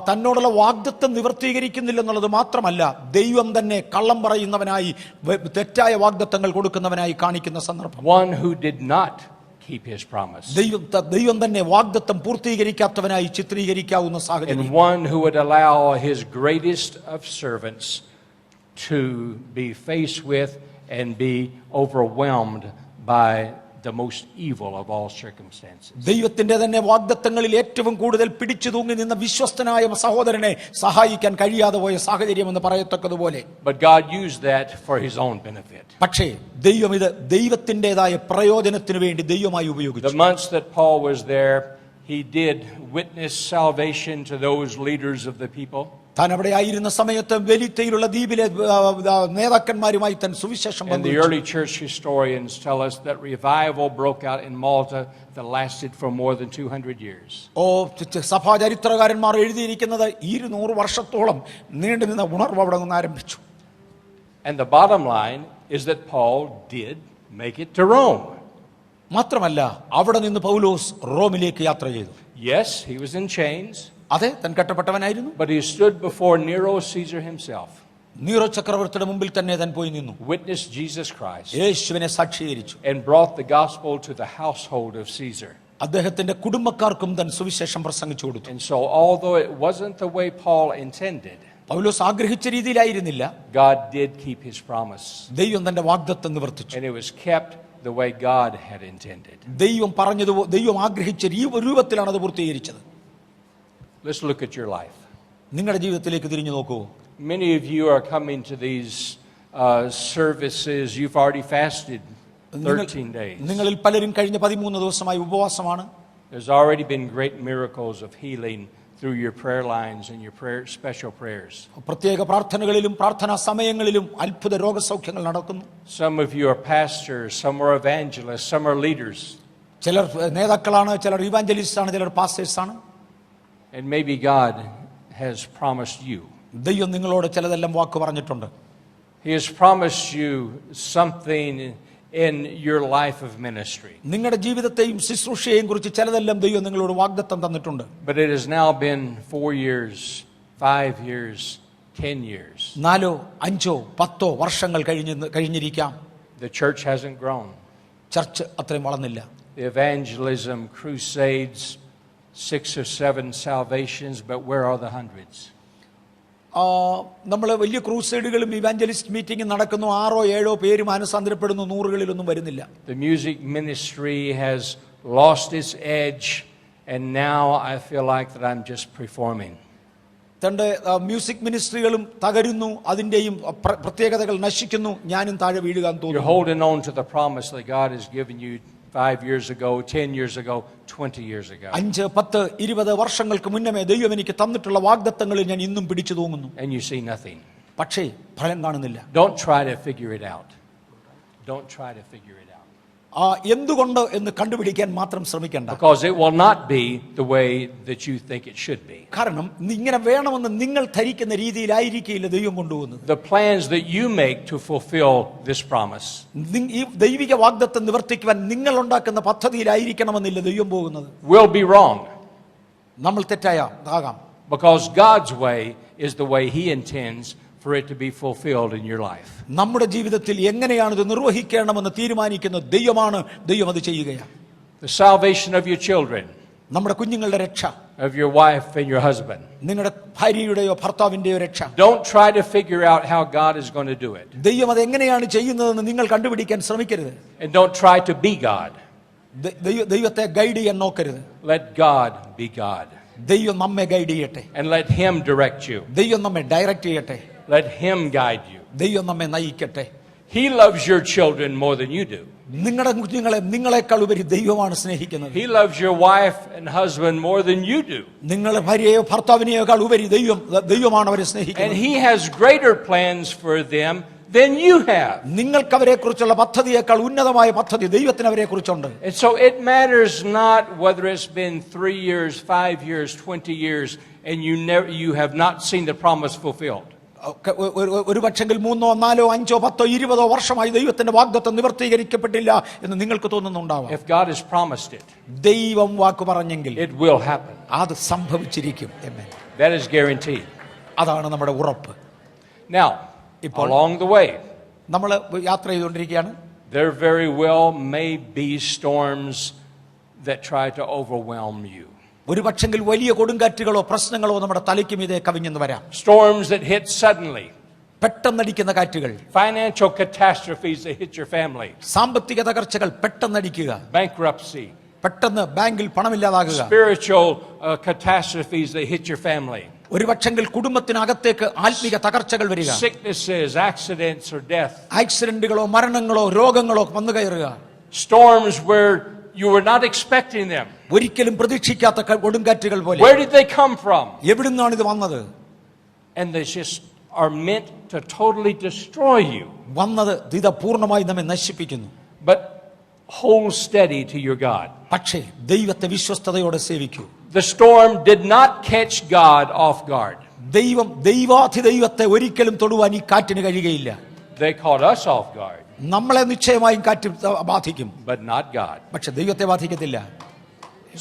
തന്നോടുള്ള വാഗ്ദത്തം നിവർത്തീകരിക്കുന്നില്ലെന്നുള്ളത് മാത്രമല്ല, ദൈവം തന്നെ കള്ളം പറയുന്നവനായി, തെറ്റായ വാഗ്ദത്തങ്ങൾ കൊടുക്കുന്നവനായി കാണിക്കുന്ന സന്ദർഭം. One who did not keep his promise. ദൈവം തന്നെ വാഗ്ദത്തം പൂർത്തീകരിക്കാത്തവനായി ചിത്രീകരിക്കാവുന്ന സാഹചര്യം. And one who would allow his greatest of servants to be faced with and be overwhelmed by the most evil of all circumstances. ദൈവത്തിന്റെ തന്നെ വാഗ്ദത്തങ്ങളിൽ ഏറ്റവും കൂടുതൽ പിടിച്ചു തൂങ്ങി നിന്ന വിശ്വസ്തനായ സഹോദരനെ സഹായിക്കാൻ കഴിയാതെ പോയ സാഹചര്യം എന്ന് പറയത്തക്കതുപോലെ. But God used that for his own benefit. പക്ഷേ ദൈവം ഇത് ദൈവത്തിന്റേതായ പ്രയോജനത്തിന് വേണ്ടി ദൈവമായി ഉപയോഗിച്ചു. The months that Paul was there, he did witness salvation to those leaders of the people. താൻ അവിടെ ആയിരുന്ന സമയത്ത് വെലിത്തയിലുള്ള ദ്വീപിലെ നേതാക്കന്മാരുമായി താൻ സുവിശേഷം And the early church historians tell us that revival broke out in Malta that lasted for more than 200 years. സഭാ ചരിത്രകാരന്മാർ എഴുതിയിരിക്കുന്നത് 200 വർഷത്തോളം നീണ്ടുനിന്ന ഉണർവ് അവിടെ നിന്ന് ആരംഭിച്ചു. And the bottom line is that Paul did make it to Rome. മാത്രമല്ല അവിടെ നിന്ന് പൗലോസ് റോമിലേക്ക് യാത്ര ചെയ്തു. Yes, he was in chains. അതെ, താൻ കെട്ടപ്പെട്ടവനായിരുന്നു. But he stood before Nero Caesar himself. Nero ചക്രവർത്തിയുടെ മുമ്പിൽ തന്നെ താൻ പോയി നിന്നു. Witnessed Jesus Christ. യേശുവിനെ സാക്ഷീകരിച്ചു. And brought the gospel to the household of Caesar. അദ്ദേഹത്തിന്റെ കുടുംബക്കാർക്കും താൻ സുവിശേഷം പ്രസംഗിച്ചു കൊടുത്തു. And so although it wasn't the way Paul intended, പൗലോസ് ആഗ്രഹിച്ച രീതിയിലായിരുന്നില്ല, God did keep his promise. ദൈവം തന്റെ വാഗ്ദത്തം നിവർത്തിച്ചു. And it was kept the way God had intended. ദൈവം പറഞ്ഞത് ദൈവം ആഗ്രഹിച്ച രൂപത്തിലാണ് അത് പൂർത്തീകരിച്ചത്. Let's look at your life. നിങ്ങളുടെ ജീവിതത്തിലേക്ക് തിരിഞ്ഞു നോക്കൂ. Many of you are coming to these services. You've already fasted 13 days. നിങ്ങളിൽ പലരും കഴിഞ്ഞ 13 ദിവസമായി ഉപവാസമാണ്. There's already been great miracles of healing through your prayer lines and your special prayers. പ്രത്യേക പ്രാർത്ഥനകളിലും പ്രാർത്ഥനാ സമയങ്ങളിലും അത്ഭുത രോഗസൗഖ്യങ്ങൾ നടക്കുന്നു. Some of you are pastors, some are evangelists, some are leaders. ചിലർ നേതാക്കളാണ്, ചിലർ ഇവാഞ്ചലിസ്റ്റ് ആണ്, ചിലർ പാസ്റ്റേഴ്സ് ആണ്. And maybe God has promised you. ദൈവം നിങ്ങളോട് ചിലതെല്ലാം വാക്ക് പറഞ്ഞിട്ടുണ്ട്. He has promised you something in your life of ministry. നിങ്ങളുടെ ജീവിതത്തെയും ശുശ്രൂഷയെയും കുറിച്ച് ചിലതെല്ലാം ദൈവം നിങ്ങളോട് വാഗ്ദത്തം തന്നിട്ടുണ്ട്. But it has now been 4 years, 5 years, 10 years. 4, 5, 10 വർഷങ്ങൾ കഴിഞ്ഞിരിക്കാം. The church hasn't grown. Church അത്രയും വളർന്നില്ല. The evangelism crusades, 6 or 7 salvations, but where are the hundreds? നമ്മൾ വലിയ ക്രൂസൈഡുകളും ഇവാഞ്ചലിസ്റ്റ് മീറ്റിംഗും നടക്കുന്നു, 6 or 7 പേര് മാനസാന്തരപ്പെടുന്നു, 100കളിലൊന്നും വരുന്നില്ല. The music ministry has lost its edge, and now I feel like that I'm just performing. തന്റെ music മിനിസ്ട്രികളും തകരുന്നു, അതിന്റെയും പ്രത്യേകതകൾ നശിക്കുന്നു, ഞാനും താഴെ വീഴുകാൻ തോന്നുന്നു. You're holding on to the promise that God has given you 5 years ago, 10 years ago, 20 years ago. 5, 10, 20 വർഷങ്ങൾക്ക് മുന്നമേ ദൈവം എനിക്ക് തന്നിട്ടുള്ള വാഗ്ദത്തങ്ങളിൽ ഞാൻ ഇന്നും പിടിച്ചു തൂങ്ങുന്നു. And you see nothing. പക്ഷേ ഫലം കാണുന്നില്ല. Don't try to figure it out. Don't try to figure it out. എന്തുകൊണ്ട് എന്ന് കണ്ടുപിടിക്കാൻ മാത്രം ശ്രമിക്കണ്ട. Because it will not be the way that you think it should be. കാരണം ഇങ്ങനെ വേണമെന്ന് നിങ്ങൾ ധരിക്കുന്ന രീതിയിലായിരിക്കില്ല ദൈവം കൊണ്ടുപോകുന്നത്. The plans that you make to fulfill this promise ഈ ദൈവിക വാഗ്ദത്തം നിവർത്തിക്കുവാൻ നിങ്ങൾ ഉണ്ടാക്കുന്ന പദ്ധതിയിലായിരിക്കണമെന്നില്ല ദൈവം പോകുന്നത്. will be wrong. നമ്മൾ തെറ്റാകാം. Because God's way is the way He intends for it to be fulfilled in your life. നമ്മുടെ ജീവിതത്തിൽ എങ്ങനെയാണ് ഇത് നിർവഹിക്കണമെന്ന് തീരുമാനിക്കുന്ന ദൈവമാണ്. ദൈവം അത് ചെയ്യുകയാണ്. The salvation of your children, നമ്മുടെ കുഞ്ഞുങ്ങളുടെ രക്ഷ, of your wife and your husband. നിങ്ങളുടെ ഭാര്യയുടെയോ ഭർത്താവിന്റെയോ രക്ഷ. Don't try to figure out how God is going to do it. ദൈവം അത് എങ്ങനെയാണ് ചെയ്യുന്നതെന്ന് നിങ്ങൾ കണ്ടുപിടിക്കാൻ ശ്രമിക്കരുത്. And don't try to be God. ദൈവത്തെ ഗൈഡ് ചെയ്യാൻ നോക്കരുത്. Let God be God. ദൈവം നമ്മെ ഗൈഡ് ചെയ്യട്ടെ. And let Him direct you. ദൈവം നമ്മെ ഡയറക്റ്റ് ചെയ്യട്ടെ. Let Him guide you. ദൈവം നമ്മെ നയിക്കട്ടെ. He loves your children more than you do. നിങ്ങളുടെ കുഞ്ഞുങ്ങളെ നിങ്ങളെക്കാൾ ഉപരി ദൈവമാണ് സ്നേഹിക്കുന്നത്. He loves your wife and husband more than you do. നിങ്ങളുടെ ഭാര്യയെയോ ഭർത്താവിനെയോക്കാൾ ഉപരി ദൈവമാണ് അവരെ സ്നേഹിക്കുന്നത്. And He has greater plans for them than you have. നിങ്ങൾക്ക് അവരെ കുറിച്ചുള്ള പദ്ധതിയേക്കാൾ ഉന്നതമായ പദ്ധതി ദൈവത്തിന് അവരെ കുറിച്ചുണ്ട്. And so it matters not whether it's been 3 years, 5 years, 20 years, and you have not seen the promise fulfilled. ഒരു പക്ഷെങ്കിൽ 3, 4, 5, 10, 20 വർഷമായി ദൈവത്തിന്റെ വാഗ്ദത്തം നിവർത്തീകരിക്കപ്പെട്ടില്ല എന്ന് നിങ്ങൾക്ക് തോന്നുന്നുണ്ടാവാം. If God has promised it, ദൈവം വാക്ക് പറഞ്ഞെങ്കിൽ it will happen. അത് സംഭവിച്ചിരിക്കും. That is guaranteed. അതാണ് നമ്മുടെ ഉറപ്പ്. Now, along the way, നമ്മൾ യാത്ര ചെയ്തുകൊണ്ടിരിക്കുകയാണ്. there very well may be storms that try to overwhelm you. ഒരു പക്ഷെങ്കിൽ വലിയ കൊടുങ്കാറ്റുകളോ പ്രശ്നങ്ങളോ നമ്മുടെ തലയ്ക്ക് മീതെ കവിഞ്ഞെന്ന് വരാം. Storms that hit suddenly. പെട്ടെന്നടിക്കുന്ന കാറ്റുകൾ. Financial catastrophes that hit your family. സാമ്പത്തിക തകർച്ചകൾ പെട്ടെന്നടിക്കുക. Bankruptcy. പെട്ടെന്ന് ബാങ്കിൽ പണമില്ലാതാകുക. Spiritual catastrophes that hit your family. ഒരു പക്ഷെങ്കിൽ കുടുംബത്തിനകത്തേക്ക് ആത്മിക തകർച്ചകൾ വരിക. Sicknesses, accidents or death. ആക്സിഡന്റുകളോ മരണങ്ങളോ രോഗങ്ങളോ വന്നു കയറുക. Storms where you were not expecting them. ഒരിക്കലും പ്രതീക്ഷിക്കാത്ത കൊടുങ്കാറ്റുകൾ പോലെ. Where did they come from? എവിടുന്നാണ് ഇത് വന്നത്? And they just are meant to totally destroy you. വന്നത് ഇത് പൂർണ്ണമായി നമ്മെ നശിപ്പിക്കുന്നു. But hold steady to your God. പക്ഷേ ദൈവത്തെ വിശ്വസ്തയോടെ സേവിക്കൂ. The storm did not catch God off guard. ദൈവത്തെ ഒരിക്കലും തൊടുവാൻ ഈ കാറ്റിന് കഴിയുകയില്ല. They caught us off guard. നമ്മളെ നിശ്ചയമായും കാറ്റ് ബാധിക്കും. But not God. പക്ഷെ ദൈവത്തെ ബാധിക്കത്തില്ല.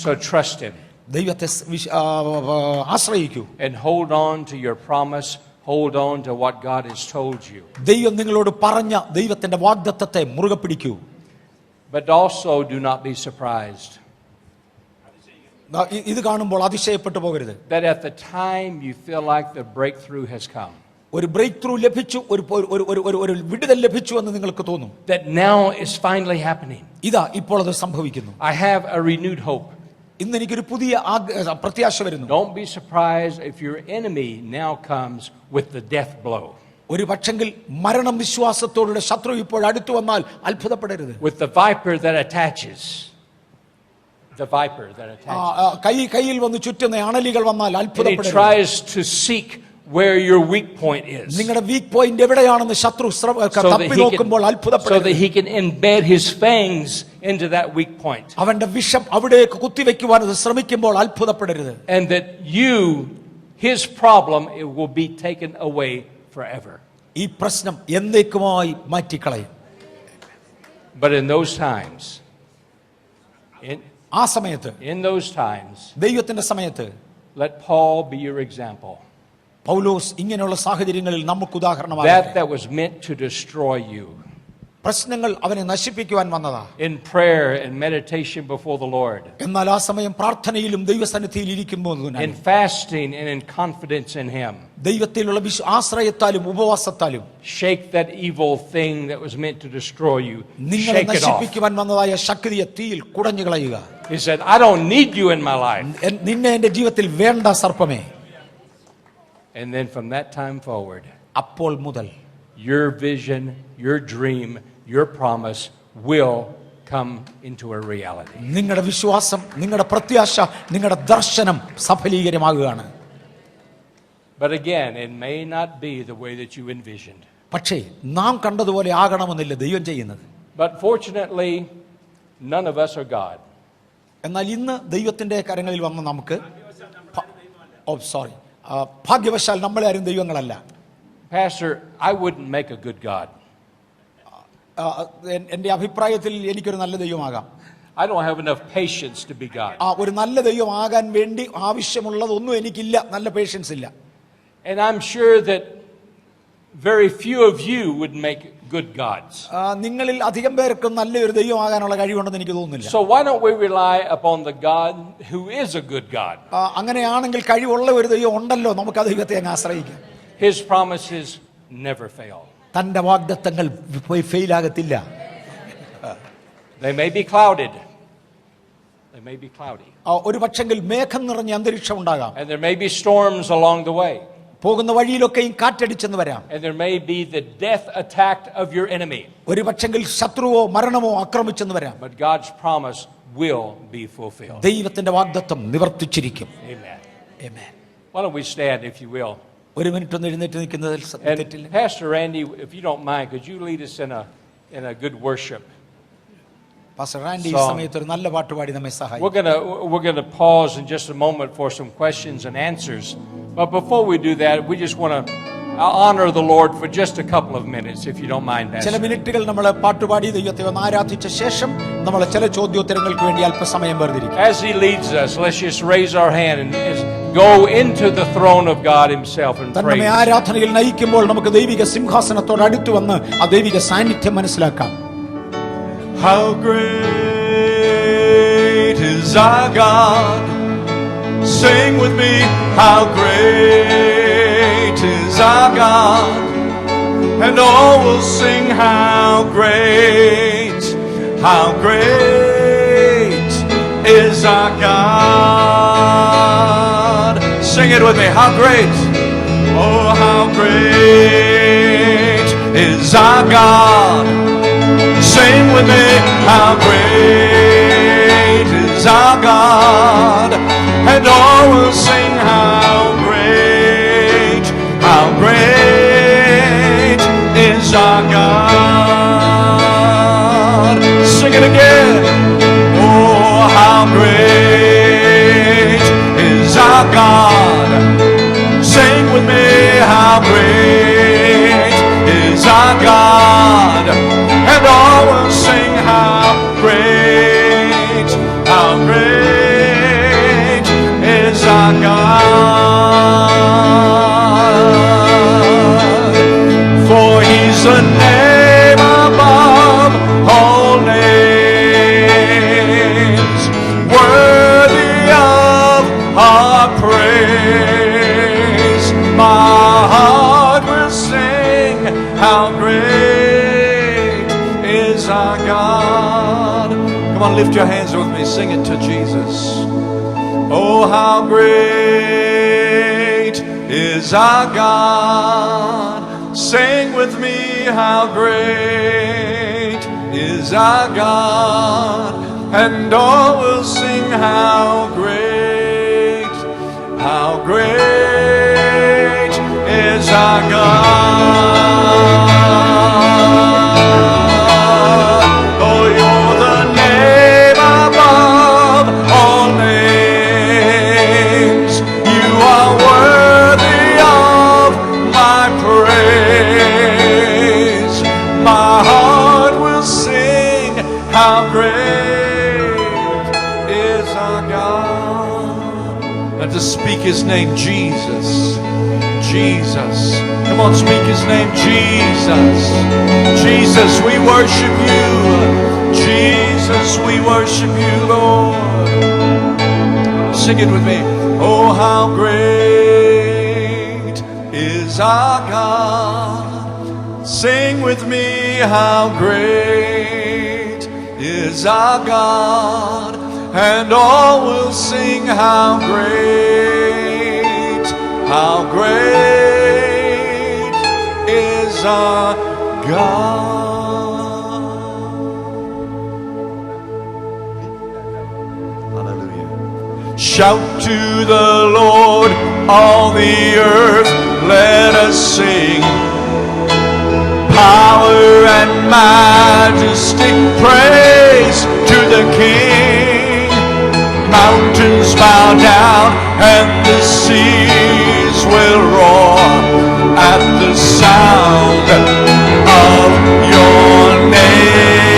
So trust Him. ദൈവത്തെ ആശ്രയിക്കൂ. And hold on to your promise. Hold on to what God has told you. ദൈവം നിങ്ങളോട് പറഞ്ഞ ദൈവത്തിന്റെ വാഗ്ദത്തത്തെ മുറുകെ പിടിക്കൂ. But also do not be surprised. ഇത് കാണുമ്പോൾ അതിശയപ്പെട്ടു പോകരുത്. That at the time you feel like the breakthrough has come. ഒരു break through ലഭിച്ചു, ഒരു വിടുതൽ ലഭിച്ചു എന്ന് നിങ്ങൾക്ക് തോന്നും. That now is finally happening. ഇതാ ഇപ്പോൾ അത് സംഭവിക്കുന്നു. I have a renewed hope. ഇന്ന് എനിക്കൊരു പുതിയ പ്രത്യാശ വരുന്നു. Don't be surprised if your enemy now comes with the death blow. ഒരു പക്ഷെങ്കിൽ മരണം വിശ്വാസത്തോടെ ശത്രു ഇപ്പോൾ അടുത്തു വന്നാൽ അത്ഭുതപ്പെടരുത്. With the viper that attaches. The viper that attaches. കയ്യിൽ വന്ന് ചുറ്റുന്ന അണലികൾ വന്നാൽ And he അത്ഭുതപ്പെടരുത്. tries to seek where your weak point is. നിങ്ങളുടെ വീക്ക് പോയിന്റ് എവിടെയാണെന്ന് ശത്രു തപ്പി നോക്കുമ്പോൾ so അത്ഭുതപ്പെടരുത്. that he can embed his fangs into that weak point. അവന്റെ വിഷം അവിടേക്ക് കുത്തിവെക്കുവാൻ അത് ശ്രമിക്കുമ്പോൾ അത്ഭുതപ്പെടരുത്. And that his problem, it will be taken away forever. ഈ പ്രശ്നം എന്നേക്കുമായി മാറ്റിക്കളയും. But in those times, ആ സമയത്ത്, in those times, ദൈവത്തിന്റെ സമയത്ത്, let Paul be your example. പൗലോസ് ഇങ്ങനെയുള്ള സാഹചര്യങ്ങളിൽ നമുക്ക് ഉദാഹരണമാണ്. That was meant to destroy you. പ്രശ്നങ്ങൾ അവനെ നശിപ്പിക്കുവാൻ വന്നതാ. In prayer and meditation before the Lord. എന്നാൽ ആ സമയം പ്രാർത്ഥനയിലും ദൈവസന്നിധിയിൽ ഇരിക്കുമ്പോൾ, in fasting and in confidence in him. ദൈവത്തിലുള്ള ആശ്രയത്താലും ഉപവാസത്താലും shake that evil thing that was meant to destroy you. നിങ്ങളെ നശിപ്പിക്കുവാൻ വന്നതായ ശക്തിയെ തീയിൽ കുടഞ്ഞു കളയുക. He said, I don't need you in my life. നിന്നെ എൻ്റെ ജീവിതത്തിൽ വേണ്ട സർപ്പമേ. And then from that time forward, അപ്പോൾ മുതൽ your vision, your dream, your promise will come into a reality. നിങ്ങളുടെ വിശ്വാസം, നിങ്ങളുടെ പ്രത്യാശ, നിങ്ങളുടെ ദർശനം സഫലീകരമാകുകയാണ്. But again, it may not be the way that you envisioned. പക്ഷേ നാം കണ്ടതുപോലെ ആകണമെന്നില്ല ദൈവം ചെയ്യുന്നത്. But fortunately, none of us are God. എന്നാൽ ഇന്ന് ദൈവത്തിന്റെ കരങ്ങളിൽ വന്ന നമുക്ക് ഭാഗ്യവശാൽ നമ്മളെ ആരും ദൈവങ്ങളല്ല. Pastor, I wouldn't make a good God. എൻ്റെ അഭിപ്രായത്തിൽ എനിക്കൊരു നല്ല ദൈവമാകാം. I don't have enough patience to be God. ഒരു നല്ല ദൈവമാകാൻ വേണ്ടി ആവശ്യമുള്ളതൊന്നും എനിക്കില്ല, നല്ല പേഷ്യൻസ് ഇല്ല. And I'm sure that very few of you would make good gods. നിങ്ങളിൽ അധികം പേർക്കും നല്ലൊരു ദൈവമാകാനുള്ള കഴിവുണ്ടെന്ന് എനിക്ക് തോന്നുന്നില്ല. So why don't we rely upon the God who is a good God? അങ്ങനെയാണെങ്കിൽ കഴിവുള്ള ഒരു ദൈവം ഉണ്ടല്ലോ, നമുക്ക് ആ ദൈവത്തെ അങ്ങ് ആശ്രയിക്കാം. His promises never fail. തന്റെ വാഗ്ദത്തങ്ങൾ ഫെയിൽ ആകത്തില്ല. They may be clouded. They may be cloudy. ഒരു പക്ഷെങ്കിൽ മേഘം നിറഞ്ഞ അന്തരീക്ഷം ഉണ്ടാകാം. And there may be storms along the way. പോകുന്ന വഴിയിലൊക്കെയും കാറ്റടിച്ചെന്ന് വരാം. And there may be the death attack of your enemy. ഒരു പക്ഷെങ്കിൽ ശത്രുവോ മരണമോ ആക്രമിച്ചെന്ന് വരാം. But God's promise will be fulfilled. ദൈവത്തിന്റെ വാഗ്ദത്തം നിവർത്തിച്ചിരിക്കും. Amen. Amen. Why don't we stand, if you will? ഒരു minute ഒന്ന് എഴുന്നേറ്റ് നിൽക്കുന്നതിൽ തെറ്റില്ല. Pastor Randy, if you don't mind, could you lead us in a good worship? Pastor Randy ഈ സമയത്ത് ഒരു നല്ല പാട്ട് പാടി നമ്മെ സഹായിക്കും. We're going to pause in just a moment for some questions and answers. But before we do that, we just want to honor the Lord for just a couple of minutes, if you don't mind, Pastor. ചില മിനിറ്റുകൾ നമ്മൾ പാട്ടുപാടി ദൈവത്തെ ഒന്ന് ആരാധിച്ച ശേഷം നമ്മൾ ചില ചോദ്യോത്തരങ്ങൾക്ക് വേണ്ടി അല്പസമയം വേർതിരിക്കും. As he leads us, let's just raise our hand and go into the throne of God himself and pray. നമ്മെ ആരാധനയിൽ നയിക്കുമ്പോൾ നമുക്ക് ദൈവിക സിംഹാസനത്തോട് അടുത്ത് വന്ന് ആ ദൈവിക സാന്നിധ്യം മനസ്സിലാക്കാം. How great is our God. Sing with me, how great is our God. And all will sing, how great is our God. Sing it with me, how great, oh how great is our God. Sing with me, how great is our God. And all will sing, how great is our God. Sing it again. Oh, how great is our God. Sing with me, how great is our God. And all will sing, how great is our God. For he's the name above all names, worthy of our praise. how great is our God. Come on, lift your hands with me. Sing it to Jesus. Oh, how great is our God. Sing with me, how great is our God. And all will sing, how great is our God. Oh, you're the name above all names. You are worthy of my praise. My heart will sing, how great is our God. And to speak his name, Jesus. Jesus. Come on, speak his name, Jesus. Jesus, we worship you. Jesus, we worship you, Lord. Sing it with me. Oh, how great is our God. Sing with me, how great is our God. And all will sing, how great is our God. Hallelujah. Shout to the Lord, all the earth, let us sing. Power and majesty, praise to the King. Mountains bow down and the seas will roar at the sound of your name.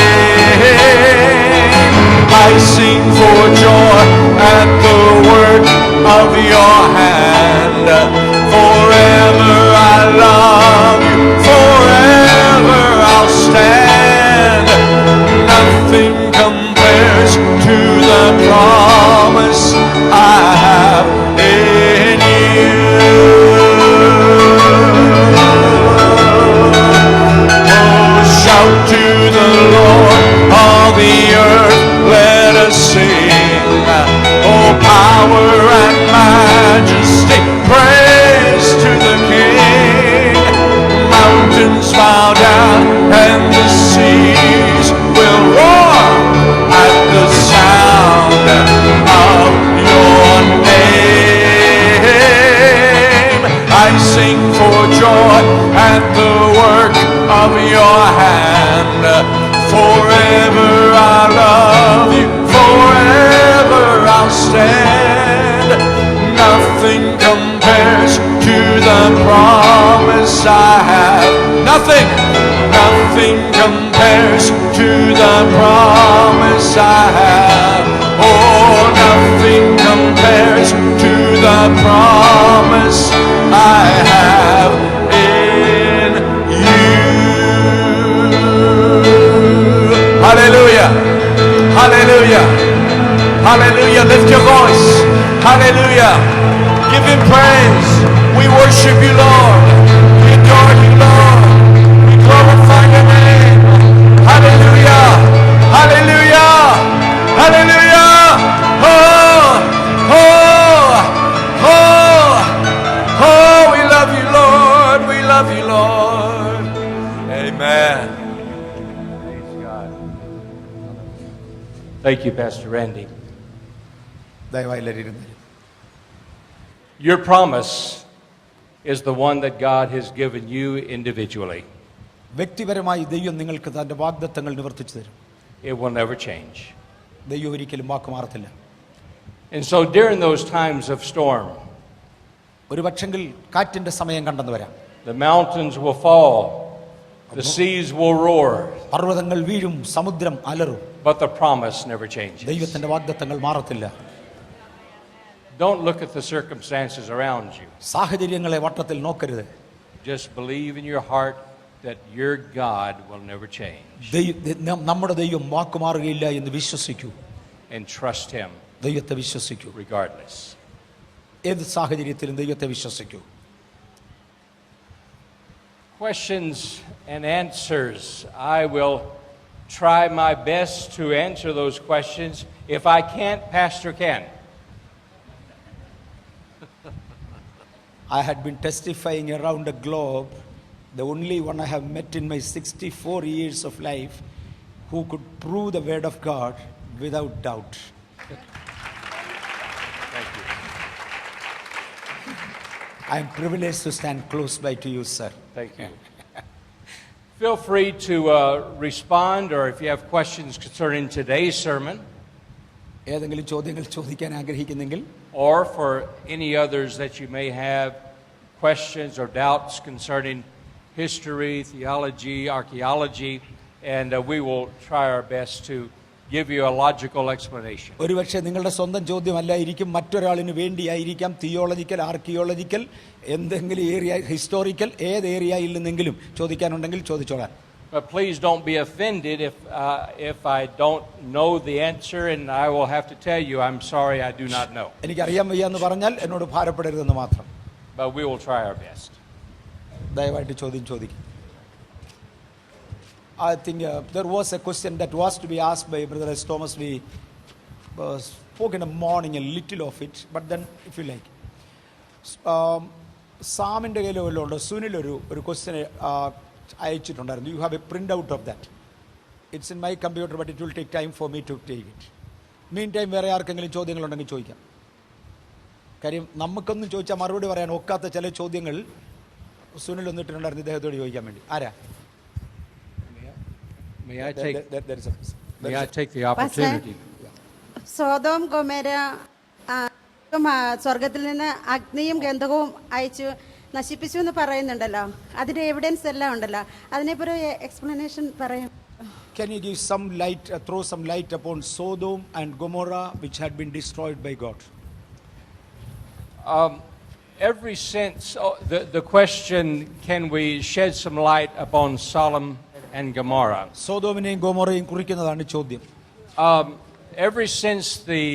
I sing for joy at the work of your hand. Forever I love you, forever I'll stand. Nothing compares to the promise I have in you. Oh, shout to the Lord, all the earth, let us sing. Oh, power and majesty, praise to the King. Mountains bow down and the seas will roar at the sound of your name. I sing for joy at the work of your hand. Forever I love you, forever I'll stand. Nothing compares to the promise I have. Nothing compares to the promise I have. Oh, nothing compares to the promise I have in you. Hallelujah. Hallelujah. Hallelujah. Lift your voice. Hallelujah. Give him praise. We worship you, Lord. We adore you, Lord. We glorify your name. Hallelujah. Hallelujah. Hallelujah. Oh, oh, oh, oh, we love you, Lord. We love you, Lord. Amen. Praise God. Thank you, Pastor Randy. ദയവായി എല്ലാവരും Your promise is the one that God has given you individually. വ്യക്തിപരമായി ദൈവം നിങ്ങൾക്ക് തൻ്റെ വാഗ്ദത്തങ്ങൾ നിവർത്തിച്ചു തരും. It will never change. ദൈവം ഒരിക്കലും വാക്ക് മാറത്തില്ല. And so during those times of storm, ഒരു പക്ഷെങ്കിൽ കാറ്റിൻ്റെ സമയം കണ്ടെന്ന് വരാം. the mountains will fall, the seas will roar, പർവ്വതങ്ങൾ വീഴും, സമുദ്രം അലറും. but the promise never changes. ദൈവത്തിൻ്റെ വാഗ്ദത്തങ്ങൾ മാറത്തില്ല. Don't look at the circumstances around you. സാഹചര്യങ്ങളെ വട്ടത്തിൽ നോക്കരുത്. Just believe in your heart that your God will never change. നമ്മുടെ ദൈവം വാക്ക് മാറുകയില്ല എന്ന് വിശ്വസിക്കൂ. And trust him ദൈവത്തെ വിശ്വസിക്കൂ. regardless. ഏത് സാഹചര്യത്തിലും ദൈവത്തെ വിശ്വസിക്കൂ. questions and answers. I will try my best to answer those questions. If I can't, Pastor can. I had been testifying around the globe. The only one I have met in my 64 years of life who could prove the word of God without doubt. Thank you. I am privileged to stand close by to you, sir. Thank you. Feel free to respond, or if you have questions concerning today's sermon, ഏതെങ്കിലും ചോദ്യങ്ങൾ ചോദിക്കാൻ ആഗ്രഹിക്കുന്നെങ്കിൽ or for any others that you may have questions or doubts concerning history, theology, archaeology, and we will try our best to give you a logical explanation. ഒരുപക്ഷെ നിങ്ങളുടെ സ്വന്തം ചോദ്യമല്ലായിരിക്കും, മറ്റൊരാളിന് വേണ്ടിയായിരിക്കാം. Theological, archaeological, എന്തെങ്കിലും area, historical, ഏത് ഏരിയയിൽ നിന്നെങ്കിലും ചോദിക്കാനുണ്ടെങ്കിൽ ചോദിച്ചോളാൻ. But please don't be offended if I don't know the answer, and I will have to tell you, I'm sorry, I do not know. എനിക്കറിയാൻ വയ്യാന്ന് പറഞ്ഞാൽ എന്നോട് ഭാരപ്പെടരുതെന്ന് മാത്രം. But we will try our best. ദയവായിട്ട് ചോദ്യം ചോദിക്കും. I think there was a question that was to be asked by Brother S. Thomas. We spoke in the morning a little of it, but then if you like. സാമിൻ്റെ കയ്യിൽ വല്ലതും ഉണ്ടോ? സുനിൽ ഒരു question അയച്ചിട്ടുണ്ടായിരുന്നു. You have a print out of that. It's in my computer, but it will take time for me to take it. Meantime വേറെ ആർക്കെങ്കിലും ചോദ്യങ്ങളുണ്ടെങ്കിൽ ചോദിക്കാം. കാര്യം നമുക്കൊന്നും ചോദിച്ചാൽ മറുപടി പറയാൻ ഒക്കാത്ത ചില ചോദ്യങ്ങൾ സുനിൽ ഒന്നിട്ടുണ്ടായിരുന്നു ഇദ്ദേഹത്തോട് ചോദിക്കാൻ വേണ്ടി. ആരാ? May I take the opportunity? Sodom Gomorrah സ്വർഗത്തിൽ നിന്ന് അഗ്നിയും ഗന്ധകവും അയച്ചു നശിപ്പിച്ചു എന്ന് പറയുന്നുണ്ടല്ലോ, അതിന്റെ എവിഡൻസ് എല്ലാം ഉണ്ടല്ലോ, അതിനെപ്പറ്റി ഒരു എക്സ്പ്ലനേഷൻ പറയാം. Can you give some light, throw some light upon Sodom and Gomorrah, which had been destroyed by God? Every sense, the question, can we shed some light upon Sodom and Gomorrah? സോദോമിനെയും ഗൊമോറയും കുറിക്കുന്നതാണ് ചോദ്യം. Ever since the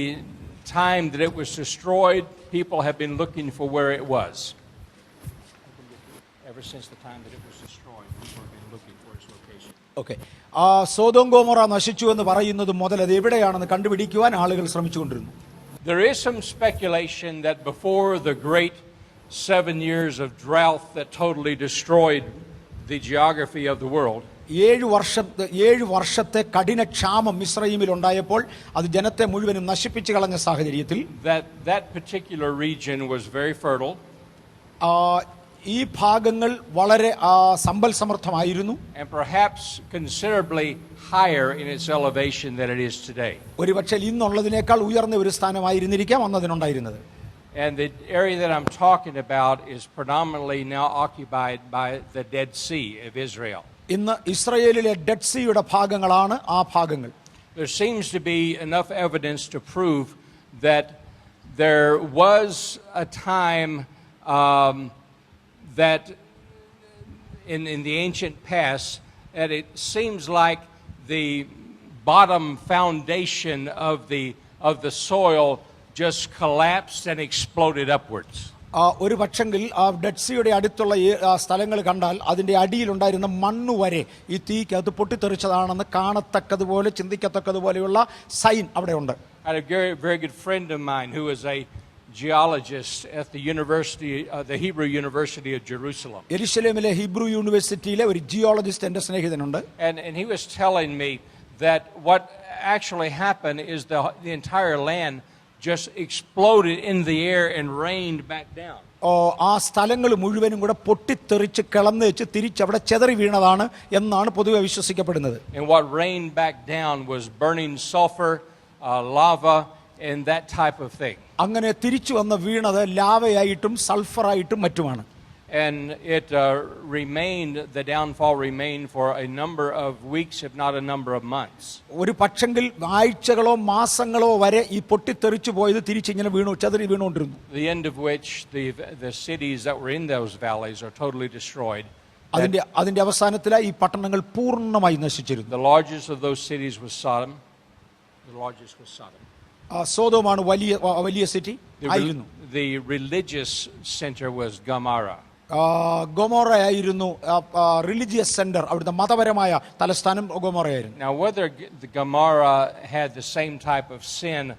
time that it was destroyed, people have been looking for where it was. Ever since the time that it was destroyed, people have been looking for its location. Okay, Sodom Gomorrah നശിച്ചു എന്ന് പറയുന്നത് മുതൽ അത് എവിടെയാണെന്ന് കണ്ടുപിടിക്കുവാൻ ആളുകൾ ശ്രമിച്ചുകൊണ്ടിരുന്നു. There is some speculation that before the great 7 years of drought that totally destroyed the geography of the world, 7 വർഷത്തെ കഠിന ക്ഷാമം മിസ്രയീമിൽ ഉണ്ടായപ്പോൾ അത് ജനത്തെ മുഴുവനും നശിപ്പിച്ചു കളഞ്ഞ സാഹചര്യത്തിൽ that particular region was very fertile. ഈ ഭാഗങ്ങൾ വളരെ സമ്പൽ സമൃദ്ധമായിരുന്നു. And perhaps considerably higher in its elevation than it is today. ഒരുപക്ഷെ ഇന്നുള്ളതിനേക്കാൾ ഉയർന്ന ഒരു സ്ഥാനമായിരുന്നിരിക്കാം അന്നതിനുണ്ടായിരുന്നത്. And the area that I'm talking about is predominantly now occupied by the Dead Sea of Israel. ഇന്ന് ഇസ്രായേലിലെ dead സീയുടെ ഭാഗങ്ങളാണ് ആ ഭാഗങ്ങൾ. There seems to be enough evidence to prove that there was a time that in the ancient past that it seems like the bottom foundation of the soil just collapsed and exploded upwards. ഒരു പക്ഷെങ്കിൽ ആ dead സീയുടെ അടുത്തുള്ള സ്ഥലങ്ങൾ കണ്ടാൽ അതിൻ്റെ അടിയിലുണ്ടായിരുന്ന മണ്ണ് വരെ ഈ തീക്ക് അത് പൊട്ടിത്തെറിച്ചതാണെന്ന് കാണത്തക്കതുപോലെ ചിന്തിക്കത്തക്കതുപോലെയുള്ള സൈൻ അവിടെ ഉണ്ട്. I had a very good friend of mine who is a geologist at the Hebrew University of Jerusalem. യെരുശലേമിലെ ഹീബ്രു യൂണിവേഴ്സിറ്റിയിലെ ഒരു ജിയോളജിസ്റ്റ് എൻ്റെ സ്നേഹിതനുണ്ട്. And he was telling me that what actually happened is the entire land just exploded in the air and rained back down. ആ സ്ഥലങ്ങൾ മുഴുവനും കൂടെ പൊട്ടിത്തെറിച്ച് കിളന്ന് വെച്ച് തിരിച്ചവിടെ ചെതറി വീണതാണ് എന്നാണ് പൊതുവെ വിശ്വസിക്കപ്പെടുന്നത്. And what rained back down was burning sulfur, lava, and that type of thing. അങ്ങനെ തിരിച്ചു വന്ന വീണത് ലാവയായിട്ടും സൾഫറായിട്ടും മറ്റുമാണ്. And it the downfall remained for a number of weeks, if not a number of months. ഒരു പക്ഷെങ്കിൽ ആഴ്ചകളോ മാസങ്ങളോ വരെ ഈ പൊട്ടിത്തെറിച്ചു പോയത് തിരിച്ചിങ്ങനെ ചെതറി വീണുകൊണ്ടിരുന്നു. The end of which the cities that were in those valleys are totally destroyed. അതിന്റെ അവസാനത്തിൽ ഈ പട്ടണങ്ങൾ പൂർണ്ണമായി നശിച്ചിരുന്നു. The largest of those cities was Sodom. The largest was Sodom. സോദോമാണ് വലിയ സിറ്റി ആയിരുന്നു. The religious center was Gomorrah. ഗൊമോറയായിരുന്നു religious centre, അവിടുത്തെ മതപരമായ തലസ്ഥാനം ഗൊമോറയായിരുന്നു. Now, whether the Gomorrah had the same type of sin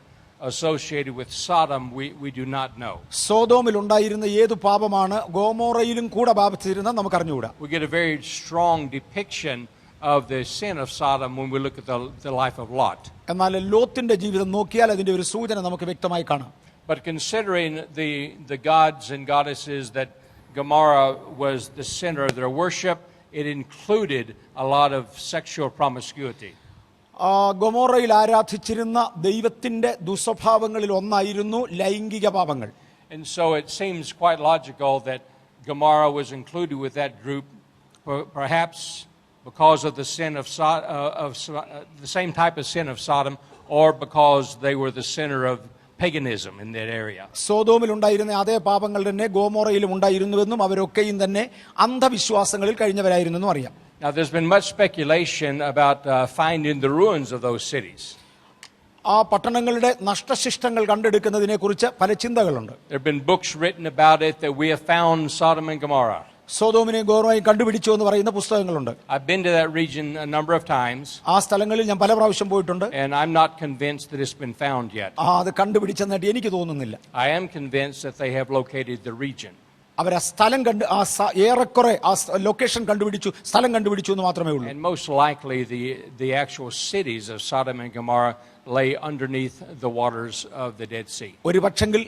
associated with Sodom, we do not know. സോദോമിൽ ഉണ്ടായിരുന്ന ഏതു പാപമാണ് ഗൊമോറയിലും കൂടെ ബാധിച്ചിരുന്നത് നമുക്ക് അറിഞ്ഞുകൂടാ. We get a very strong depiction of the sin of Sodom when we look at the life of Lot. എന്നാൽ ലോത്തിന്റെ ജീവിതം നോക്കിയാൽ അതിന്റെ ഒരു സൂചന നമുക്ക് വ്യക്തമായി കാണാം. But considering the gods and goddesses that Gomorrah was the center of their worship, it included a lot of sexual promiscuity. ഗൊമോറയിൽ ആരാധിച്ചിരുന്ന ദൈവത്തിന്റെ ദുസ്വഭാവങ്ങളിൽ ഒന്നായിരുന്നു ലൈംഗിക പാപങ്ങൾ. And so it seems quite logical that Gomorrah was included with that group, perhaps because of the sin of the same type of sin of Sodom, or because they were the center of paganism in that area. സോദോമിൽ ഉണ്ടായിരുന്ന അതേ പാപങ്ങൾ തന്നെ ഗോമോറയിലും ഉണ്ടായിരുന്നുവെന്നും അവരൊക്കെയും തന്നെ അന്ധവിശ്വാസങ്ങളിൽ കഴിഞ്ഞവരായിരുന്നെന്നും അറിയാം. Now, there's been much speculation about finding the ruins of those cities. ആ പട്ടണങ്ങളുടെ നഷ്ടശിഷ്ടങ്ങൾ കണ്ടെടുക്കുന്നതിനെ കുറിച്ച് പല ചിന്തകളുണ്ട്. There have been books written about it that we have found Sodom and Gomorrah. സോദോമിനെയും ഗോമോറയും കണ്ടുപിടിച്ചു എന്ന് പറയുന്ന പുസ്തകങ്ങളുണ്ട്. I've been to that region a number of times. ആ സ്ഥലങ്ങളിൽ ഞാൻ പല പ്രാവശ്യം പോയിട്ടുണ്ട്. And I'm not convinced that it's been found yet. അത് കണ്ടുപിടിച്ചെന്നായിട്ട് എനിക്ക് തോന്നുന്നില്ല. I am convinced that they have located the region. അവർ ആ സ്ഥലം ഏറെക്കുറെ ആ ലൊക്കേഷൻ കണ്ടുപിടിച്ചു, സ്ഥലം കണ്ടുപിടിച്ചു എന്ന് മാത്രമേ ഉള്ളൂ. And most likely the actual cities of Sodom and Gomorrah lay underneath the waters of the Dead Sea. ഒരു പക്ഷെങ്കിൽ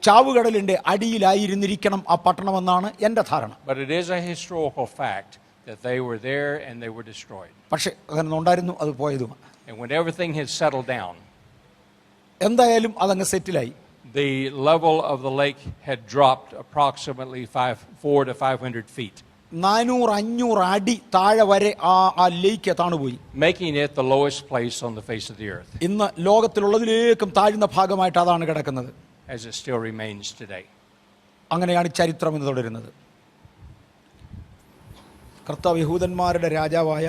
ചാവുകടലിന്റെ അടിയിലായിരുന്നിരിക്കണം ആ പട്ടണമെന്നാണ് എന്റെ ധാരണ. But it is a historical fact that they were there and they were destroyed. പക്ഷെ അങ്ങനെ ഉണ്ടായിരുന്നു, അത് പോയതും. And when everything had settled down, എന്തായാലും അതങ്ങ് സെറ്റിലായി. the level of the lake had dropped approximately 400 to 500 feet. 400-500 അടി താഴെ വരെ ആ ലേക്ക് താണുപോയി, making it the lowest place on the face of the earth. ഇന്ന് ലോകത്തിലുള്ളതിലേക്കും താഴ്ന്ന ഭാഗമായിട്ട് അതാണ് കിടക്കുന്നത്. As it still remains today. അങ്ങനെയാണ് ചരിത്രം ഇന്ന് തുടരുന്നത്. കർത്താവ് യഹൂദന്മാരുടെ രാജാവായ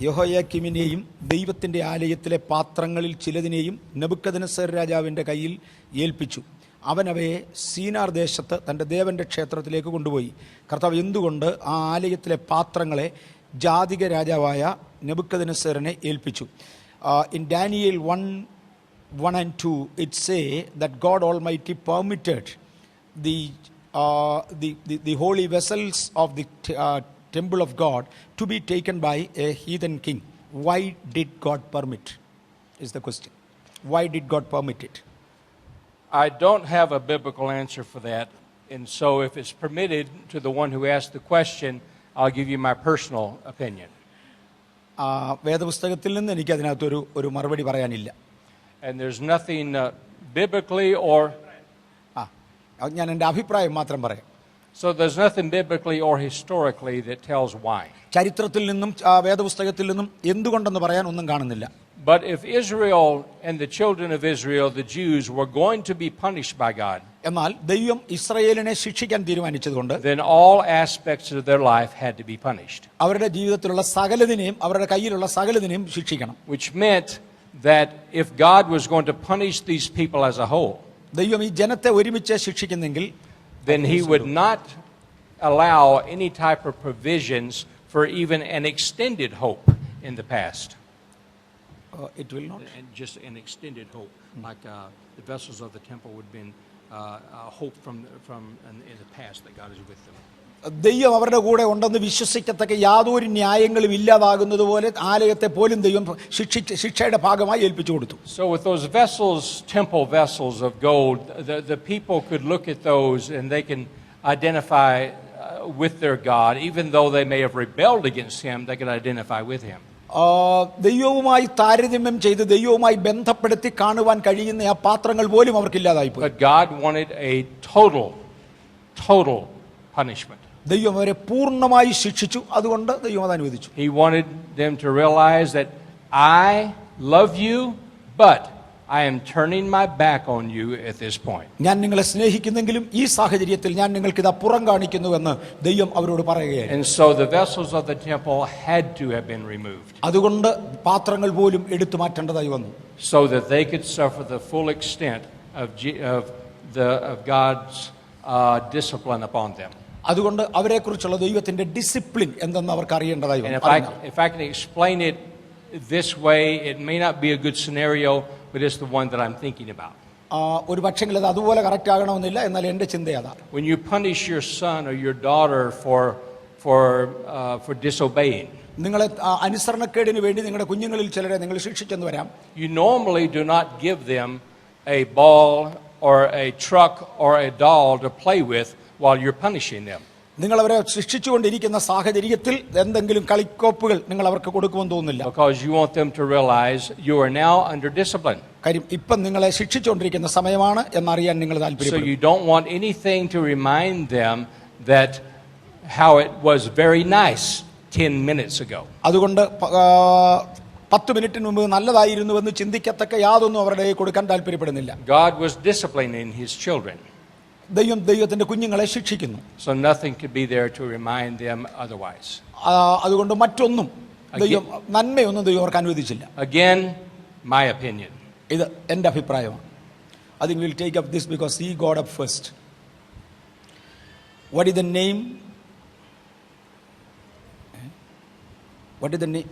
യെഹോയാക്കീമിനെയും ദൈവത്തിൻ്റെ ആലയത്തിലെ പാത്രങ്ങളിൽ ചിലതിനെയും നെബൂഖദ്നേസർ രാജാവിൻ്റെ കയ്യിൽ ഏൽപ്പിച്ചു. അവനവയെ സീനാർ ദേശത്ത് തൻ്റെ ദേവൻ്റെ ക്ഷേത്രത്തിലേക്ക് കൊണ്ടുപോയി. കർത്താവ് എന്തുകൊണ്ട് ആ ആലയത്തിലെ പാത്രങ്ങളെ ജാതിക രാജാവായ നെബൂഖദ്നേസറിനെ ഏൽപ്പിച്ചു? In Daniel 1 and 2 it say that God Almighty permitted the holy vessels of the temple of God to be taken by a heathen king. Why did God permit? Is the question. Why did God permit it? I don't have a biblical answer for that, and so if it's permitted to the one who asked the question, I'll give you my personal opinion. വേദപുസ്തകത്തിൽ നിന്ന് എനിക്ക് അതിനകത്ത് ഒരു മറുപടി പറയാനില്ല. And there's nothing biblically or ഞാൻ എൻ്റെ അഭിപ്രായം മാത്രം പറയാം. So there's nothing biblically or historically that tells why. ചരിത്രത്തിൽ നിന്നും വേദപുസ്തകത്തിൽ നിന്നും എന്തുകൊണ്ടെന്ന് പറയാൻ ഒന്നും കാണുന്നില്ല. But if Israel and the children of Israel, the Jews, were going to be punished by God, എന്നാൽ ദൈവം ഇസ്രായേലിനെ ശിക്ഷിക്കാൻ തീരുമാനിച്ചതുകൊണ്ട് then all aspects of their life had to be punished. അവരുടെ ജീവിതത്തിലുള്ള സകലതിനെയും അവരുടെ കയ്യിലുള്ള സകലതിനെയും ശിക്ഷിക്കണം. Which meant that if God was going to punish these people as a whole, ദൈവം ഈ ജനത്തെ ഒരുമിച്ച് ശിക്ഷിക്കുന്നെങ്കിൽ then he would not allow any type of provisions for even an extended hope in the past. It will not. And just an extended hope, like the vessels of the temple would have been hope from in the past that God is with them. ദൈവം അവരുടെ കൂടെ ഉണ്ടെന്ന് വിശ്വസിക്കത്തക്ക യാതൊരു ന്യായങ്ങളും ഇല്ലാതാകുന്നത് പോലെ ആലയത്തെ പോലും ദൈവം ശിക്ഷയുടെ ഭാഗമായി ഏൽപ്പിച്ചു കൊടുത്തു. So with those vessels, temple vessels of gold, the people could look at those and they can identify with their God. Even though they may have rebelled against him, they could identify with him. ദൈവവുമായി താരതമ്യം ചെയ്ത് ദൈവവുമായി ബന്ധപ്പെടുത്തി കാണുവാൻ കഴിയുന്ന ആ പാത്രങ്ങൾ പോലും അവർക്കില്ലാതായിപ്പോയി. But God wanted a total punishment. ദൈവം അവരെ പൂർണ്ണമായി ശിക്ഷിച്ചു. അതുകൊണ്ട് ദൈവം അത് അനുവദിച്ചു. He wanted them to realize that I love you, but I am turning my back on you at this point. ഞാൻ നിങ്ങളെ സ്നേഹിക്കുന്നെങ്കിലും ഈ സാഹചര്യത്തിൽ ഞാൻ നിങ്ങൾക്ക് ഇതാ പുറം കാണിക്കുന്നുവെന്ന് ദൈവം അവരോട് പറയുകയായിരുന്നു. And so the vessels of the temple had to have been removed. അതുകൊണ്ട് പാത്രങ്ങൾ പോലും എടുത്തു മാറ്റേണ്ടതായി വന്നു. So that they could suffer the full extent of God's discipline upon them. അതുകൊണ്ട് അവരെക്കുറിച്ചുള്ള ദൈവത്തിന്റെ ഡിസിപ്ലിൻ എന്തെന്ന് അവർക്ക് അറിയേണ്ടതായി And വന്നു. if I can explain it this way, it may not be a good scenario, but it's the one that I'm thinking about. ഒരു പക്ഷെങ്കിൽ അത് അതുപോലെ correct ആകണമെന്നില്ല, എന്നാൽ എൻ്റെ ചിന്ത അതാണ്. When you punish your son or your daughter for disobeying, നിങ്ങളെ അനുസരണക്കേടിന് വേണ്ടി നിങ്ങളുടെ കുഞ്ഞുങ്ങളിൽ ചിലരെ നിങ്ങൾ ശിക്ഷിച്ചെന്ന് വരാം. you normally do not give them a ball or a truck or a doll to play with while you're punishing them. നിങ്ങൾ അവരെ ശിക്ഷിച്ചുകൊണ്ടിരിക്കുന്ന സാഹചര്യത്തിൽ എന്തെങ്കിലും കളിക്കോപ്പുകൾ നിങ്ങൾ അവർക്ക് കൊടുക്കുമെന്ന് തോന്നുന്നില്ല. Because you want them to realize you are now under discipline. കാര്യം ഇപ്പം നിങ്ങളെ ശിക്ഷിച്ചുകൊണ്ടിരിക്കുന്ന സമയമാണ് എന്നറിയാൻ നിങ്ങൾ So താല്പര്യപ്പെടും. you don't want anything to remind them that how it was very nice 10 minutes ago. അതുകൊണ്ട് 10 മിനിറ്റിന് മുമ്പ് നല്ലതായിരുന്നുവെന്ന് ചിന്തിക്കത്തക്ക യാതൊന്നും അവരുടെ കയ്യിൽ കൊടുക്കാൻ താല്പര്യപ്പെടുന്നില്ല. God was disciplining his children. ദൈവത്തിന്റെ കുഞ്ഞുങ്ങളെ ശിക്ഷിക്കുന്നു. So nothing could be there to remind them otherwise. അതുകൊണ്ട് മറ്റൊന്നും ദൈവം നന്മയൊന്നും ദൈവം അവർക്ക് അനുവദിച്ചില്ല. Again, my opinion. ഇത് എൻ്റെ അഭിപ്രായമാണ്. I think we'll take up this because he got up first. What is the name? What is the name?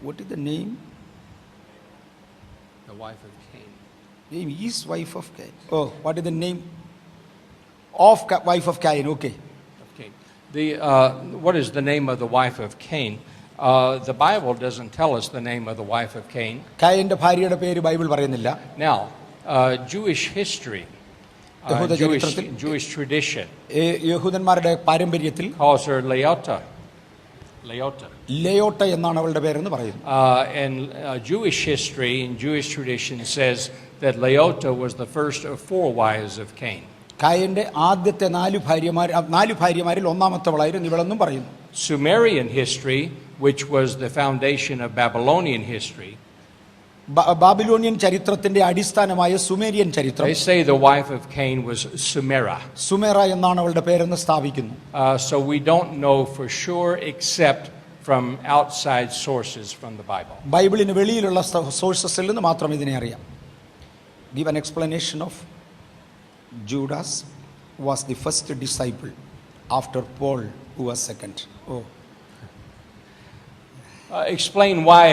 What is the name? The wife of Cain. Name is wife of Cain. Oh, what is the name of wife of Cain? Okay. Okay. What is the name of the wife of Cain? The Bible doesn't tell us the name of the wife of Cain. കായിന്റെ ഭാര്യയുടെ പേര് Bible പറയുന്നില്ല. Now, Jewish history, Jewish tradition യഹൂദന്മാരുടെ പാരമ്പര്യത്തിൽ calls her Leota. ലേയോട്ട എന്നാണ് അവളുടെ പേരെന്ന് പറയുന്നു. And Jewish history and Jewish tradition says that Leota was the first of 4 wives of Cain. കായിന്റെ ആദ്യത്തെ 4 ഭാര്യമാരിൽ ഒന്നാമത്തവളായിരുന്നു ഇവളെന്നും പറയുന്നു. Sumerian history, which was the foundation of Babylonian history, Babylonian ചരിത്രത്തിന്റെ അടിസ്ഥാനമായ സുമേരിയൻ ചരിത്രം, they say the wife of Cain was Sumera. സുമേറ എന്നാണ് അവളുടെ പേരെന്ന് സ്ഥാപിക്കുന്നു. So we don't know for sure except from outside sources from the Bible. ബൈബിളിന് വെളിയിലുള്ള സോഴ്സസിൽ നിന്ന് മാത്രം ഇതിനെ അറിയാം. Give an explanation of Judas was the first disciple after Paul who was second. Oh. Explain why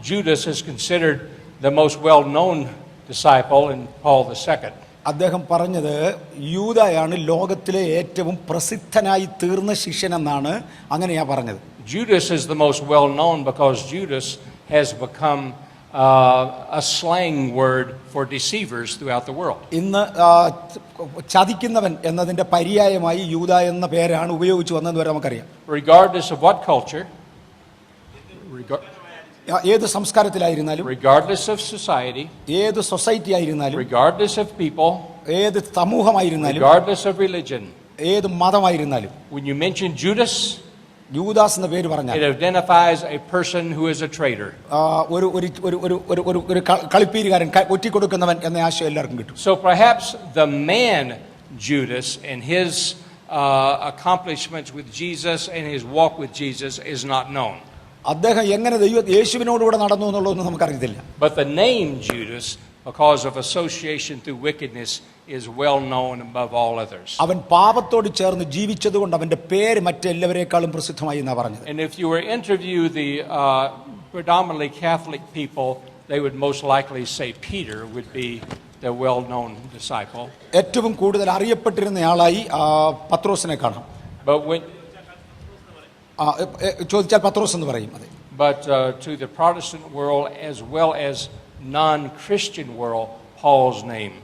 Judas is considered the most well-known disciple and Paul the second. അദ്ദേഹം പറഞ്ഞത് യൂദായാണ് ലോകത്തിലെ ഏറ്റവും പ്രസിദ്ധനായി തീർന്ന ശിഷ്യനെന്നാണ്. അങ്ങനെയാ പറഞ്ഞത്. Judas is the most well-known because Judas has become a slang word for deceivers throughout the world. ഇന്ന് ചതിക്കുന്നവൻ എന്നതിന്റെ പര്യായമായി യൂദ എന്ന പേരാണ് ഉപയോഗിച്ചു വന്നതെന്ന് വരെ നമുക്കറിയാം. Regardless of what culture, ഏത് സംസ്കാരത്തിലായിരുന്നാലും, regardless of society, ഏത് സൊസൈറ്റി ആയിരുന്നാലും, regardless of people, ഏത് സമൂഹമായിരുന്നാലും, regardless of religion, ഏത് മതമായിരുന്നാലും, when you mention Judas, യൂദാസ് എന്ന പേര് പറഞ്ഞാൽ it identifies a person who is a traitor. ഒരു കളിപ്പീരുകാരൻ, ഒറ്റിക്കൊടുക്കുന്നവൻ എന്ന ആശയം എല്ലാവർക്കും കിട്ടും. So perhaps the man Judas and his accomplishments with Jesus and his walk with Jesus is not known. അദ്ദേഹം എങ്ങനെ യേശുവിനോടുകൂടെ നടന്നു എന്നുള്ളതൊന്നും നമുക്കറിയത്തില്ല. But the name Judas, because of association through wickedness, is well known above all others. അവൻ പാപത്തോട് ചേർന്ന് ജീവിച്ചതുകൊണ്ട് അവന്റെ പേര് മറ്റെല്ലാവരെക്കാളും പ്രസിദ്ധമായി എന്നാ പറഞ്ഞത്. And if you were to interview the predominantly Catholic people, they would most likely say Peter would be the well-known disciple. ഏറ്റവും കൂടുതൽ അറിയപ്പെട്ടിരുന്നയാളായി പത്രോസിനെ കാണാം. But when ചോദിച്ചാൽ പത്രോസ് എന്ന് പറയും. അതെ. But to the Protestant world as well as non-Christian world, Paul's name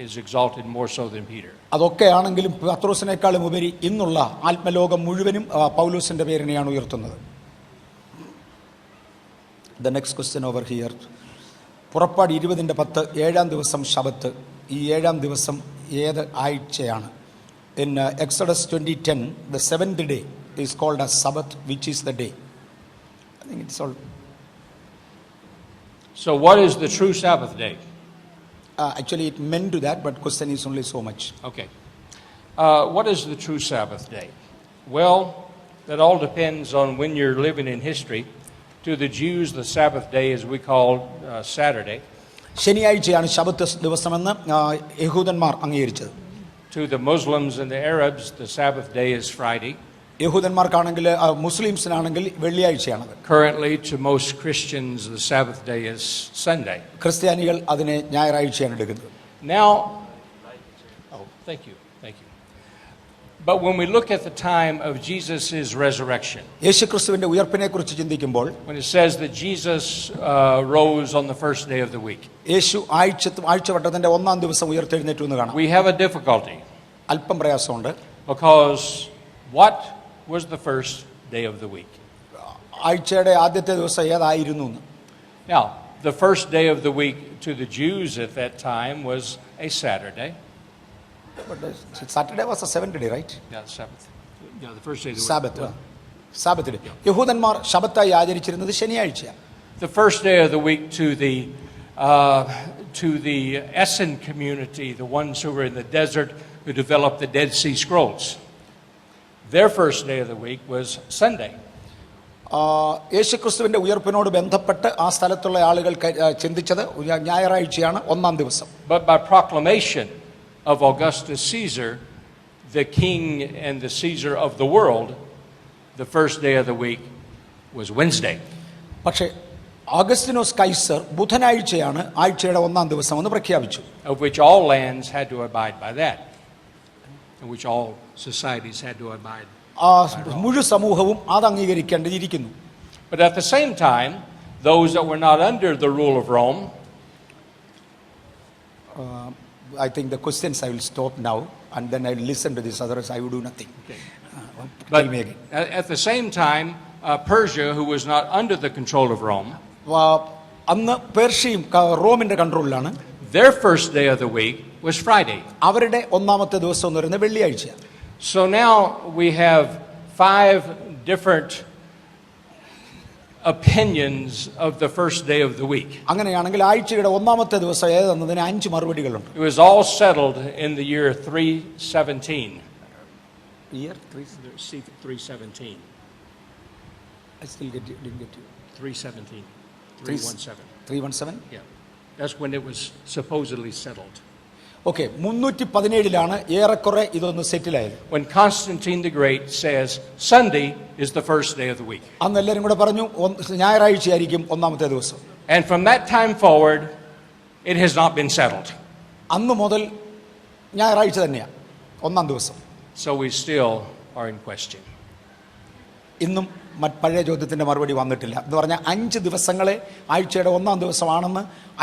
is exalted more so than Peter. അതൊക്കെ ആണെങ്കിലും പത്രോസിനേക്കാളും ഉപരി ഇന്നുള്ള ആത്മലോകം മുഴുവനും പൗലോസിന്റെ പേരിനെയാണ് ഉയർത്തുന്നത്. The next question over here. പുറപ്പാട് 20:10 7-ാം ദിവസം ശബത്ത്. ഈ 7-ാം ദിവസം ഏത് ആഴ്ചയാണ്? In Exodus 20:10, the 7th day is called as Sabbath, which is the day. I think it's all. So what is the true Sabbath day? Actually it meant to that, but question is only so much. Okay. What is the true Sabbath day? Well, that all depends on when you're living in history. To the Jews, the Sabbath day, as we call Saturday, ശനിയാഴ്ചയാണ് ശബത്ത് ദിവസമെന്ന് യഹൂദന്മാർ അംഗീകരിച്ചത്. To the Muslims and the Arabs, the Sabbath day is Friday. യഹൂദന്മാർക്കാണെങ്കിൽ മുസ്ലിംസിനാണെങ്കിൽ വെള്ളിയാഴ്ചയാണത്. Currently, to most Christians, the Sabbath day is Sunday. ക്രിസ്ത്യാനികൾ അതിനെ ഞായറാഴ്ചയാണ് എടുക്കുന്നത്. Now, thank you. But when we look at the time of Jesus' resurrection, യേശുക്രിസ്തുവിന്റെ ഉയർപ്പിനെക്കുറിച്ച് ചിന്തിക്കുമ്പോൾ, when it says that Jesus rose on the first day of the week, യേശു ആഴ്ചവട്ടത്തിന്റെ ഒന്നാം ദിവസം ഉയർത്തെഴുന്നേറ്റു എന്ന് കാണാം. we have a difficulty. അല്പം പ്രയാസമുണ്ട്. Because what was the first day of the week? ആഴ്ചയുടെ ആദ്യത്തെ ദിവസം ഏതായിരുന്നു? Now, the first day of the week to the Jews at that time was a Saturday. But Saturday was a seventh day, right? Yeah, Sabbath. Yeah, the first day of the Sabbath. week. Sabbath day. യഹൂദന്മാർ ശബത്തായി ആചരിച്ചിരുന്നത് ശനിയാഴ്ചയാണ്. The first day of the week to the Essen community, the ones who were in the desert who developed the Dead Sea Scrolls. Their first day of the week was Sunday. യേശുക്രിസ്തുവിന്റെ ഉയർപ്പിനോട് ബന്ധപ്പെട്ട് ആ സ്ഥലത്തുള്ള ആളുകൾ ചിന്തിച്ചത് ഞായറാഴ്ചയാണ് ഒന്നാം ദിവസം. But by proclamation of Augustus Caesar, the king and the Caesar of the world, the first day of the week was Wednesday. പക്ഷേ ഓഗസ്റ്റിനോസ് കൈസർ ബുധനാഴ്ചയാണ് ആഴ്ചയുടെ ഒന്നാം ദിവസം എന്ന് പ്രഖ്യാപിച്ചു. Of which all lands had to abide by that. In which all societies had to abide. മുഴു സമൂഹവും അത് അംഗീകരിക്കേണ്ടിയിരിക്കുന്നു. But at the same time, those that were not under the rule of Rome, I think the questions I will stop now and then I will listen to this, otherwise I will do nothing. okay. Tell But me again. at the same time, Persia, who was not under the control of Rome, അന്ന് പേർഷ്യയും റോമിന്റെ കൺട്രോളിലാണ്. their first day of the week was Friday. അവരുടെ ഒന്നാമത്തെ ദിവസം എന്ന് പറയുന്നത് വെള്ളിയാഴ്ചയാണ്. So now we have 5 different opinions of the first day of the week. അങ്ങനെയാണെങ്കിൽ ആഴ്ചയുടെ ഒന്നാമത്തെ ദിവസം ഏതെന്നതിന് 5 മറുപടികളുണ്ട്. It was all settled in the year 317. Year 317. I still didn't get you. 317. 317. 317? Yeah. That's when it was supposedly settled. Okay, 317 ഏറെക്കുറെ ഇതൊന്ന് സെറ്റിൽ ആയത്. When Constantine the Great says Sunday is the first day of the week. അന്ന് എല്ലാവരും കൂടെ പറഞ്ഞു ഞായറാഴ്ചയായിരിക്കും ഒന്നാമത്തെ ദിവസം. And from that time forward, it has not been settled. അന്ന് മുതൽ ഞായറാഴ്ച തന്നെയാണ് ഒന്നാം ദിവസം. So we still are in question. ഇന്നും പഴയ ചോദ്യത്തിന്റെ മറുപടി വന്നിട്ടില്ല എന്ന് പറഞ്ഞാൽ 5 ദിവസങ്ങളെ ആഴ്ചയുടെ ഒന്നാം ദിവസമാണെന്ന്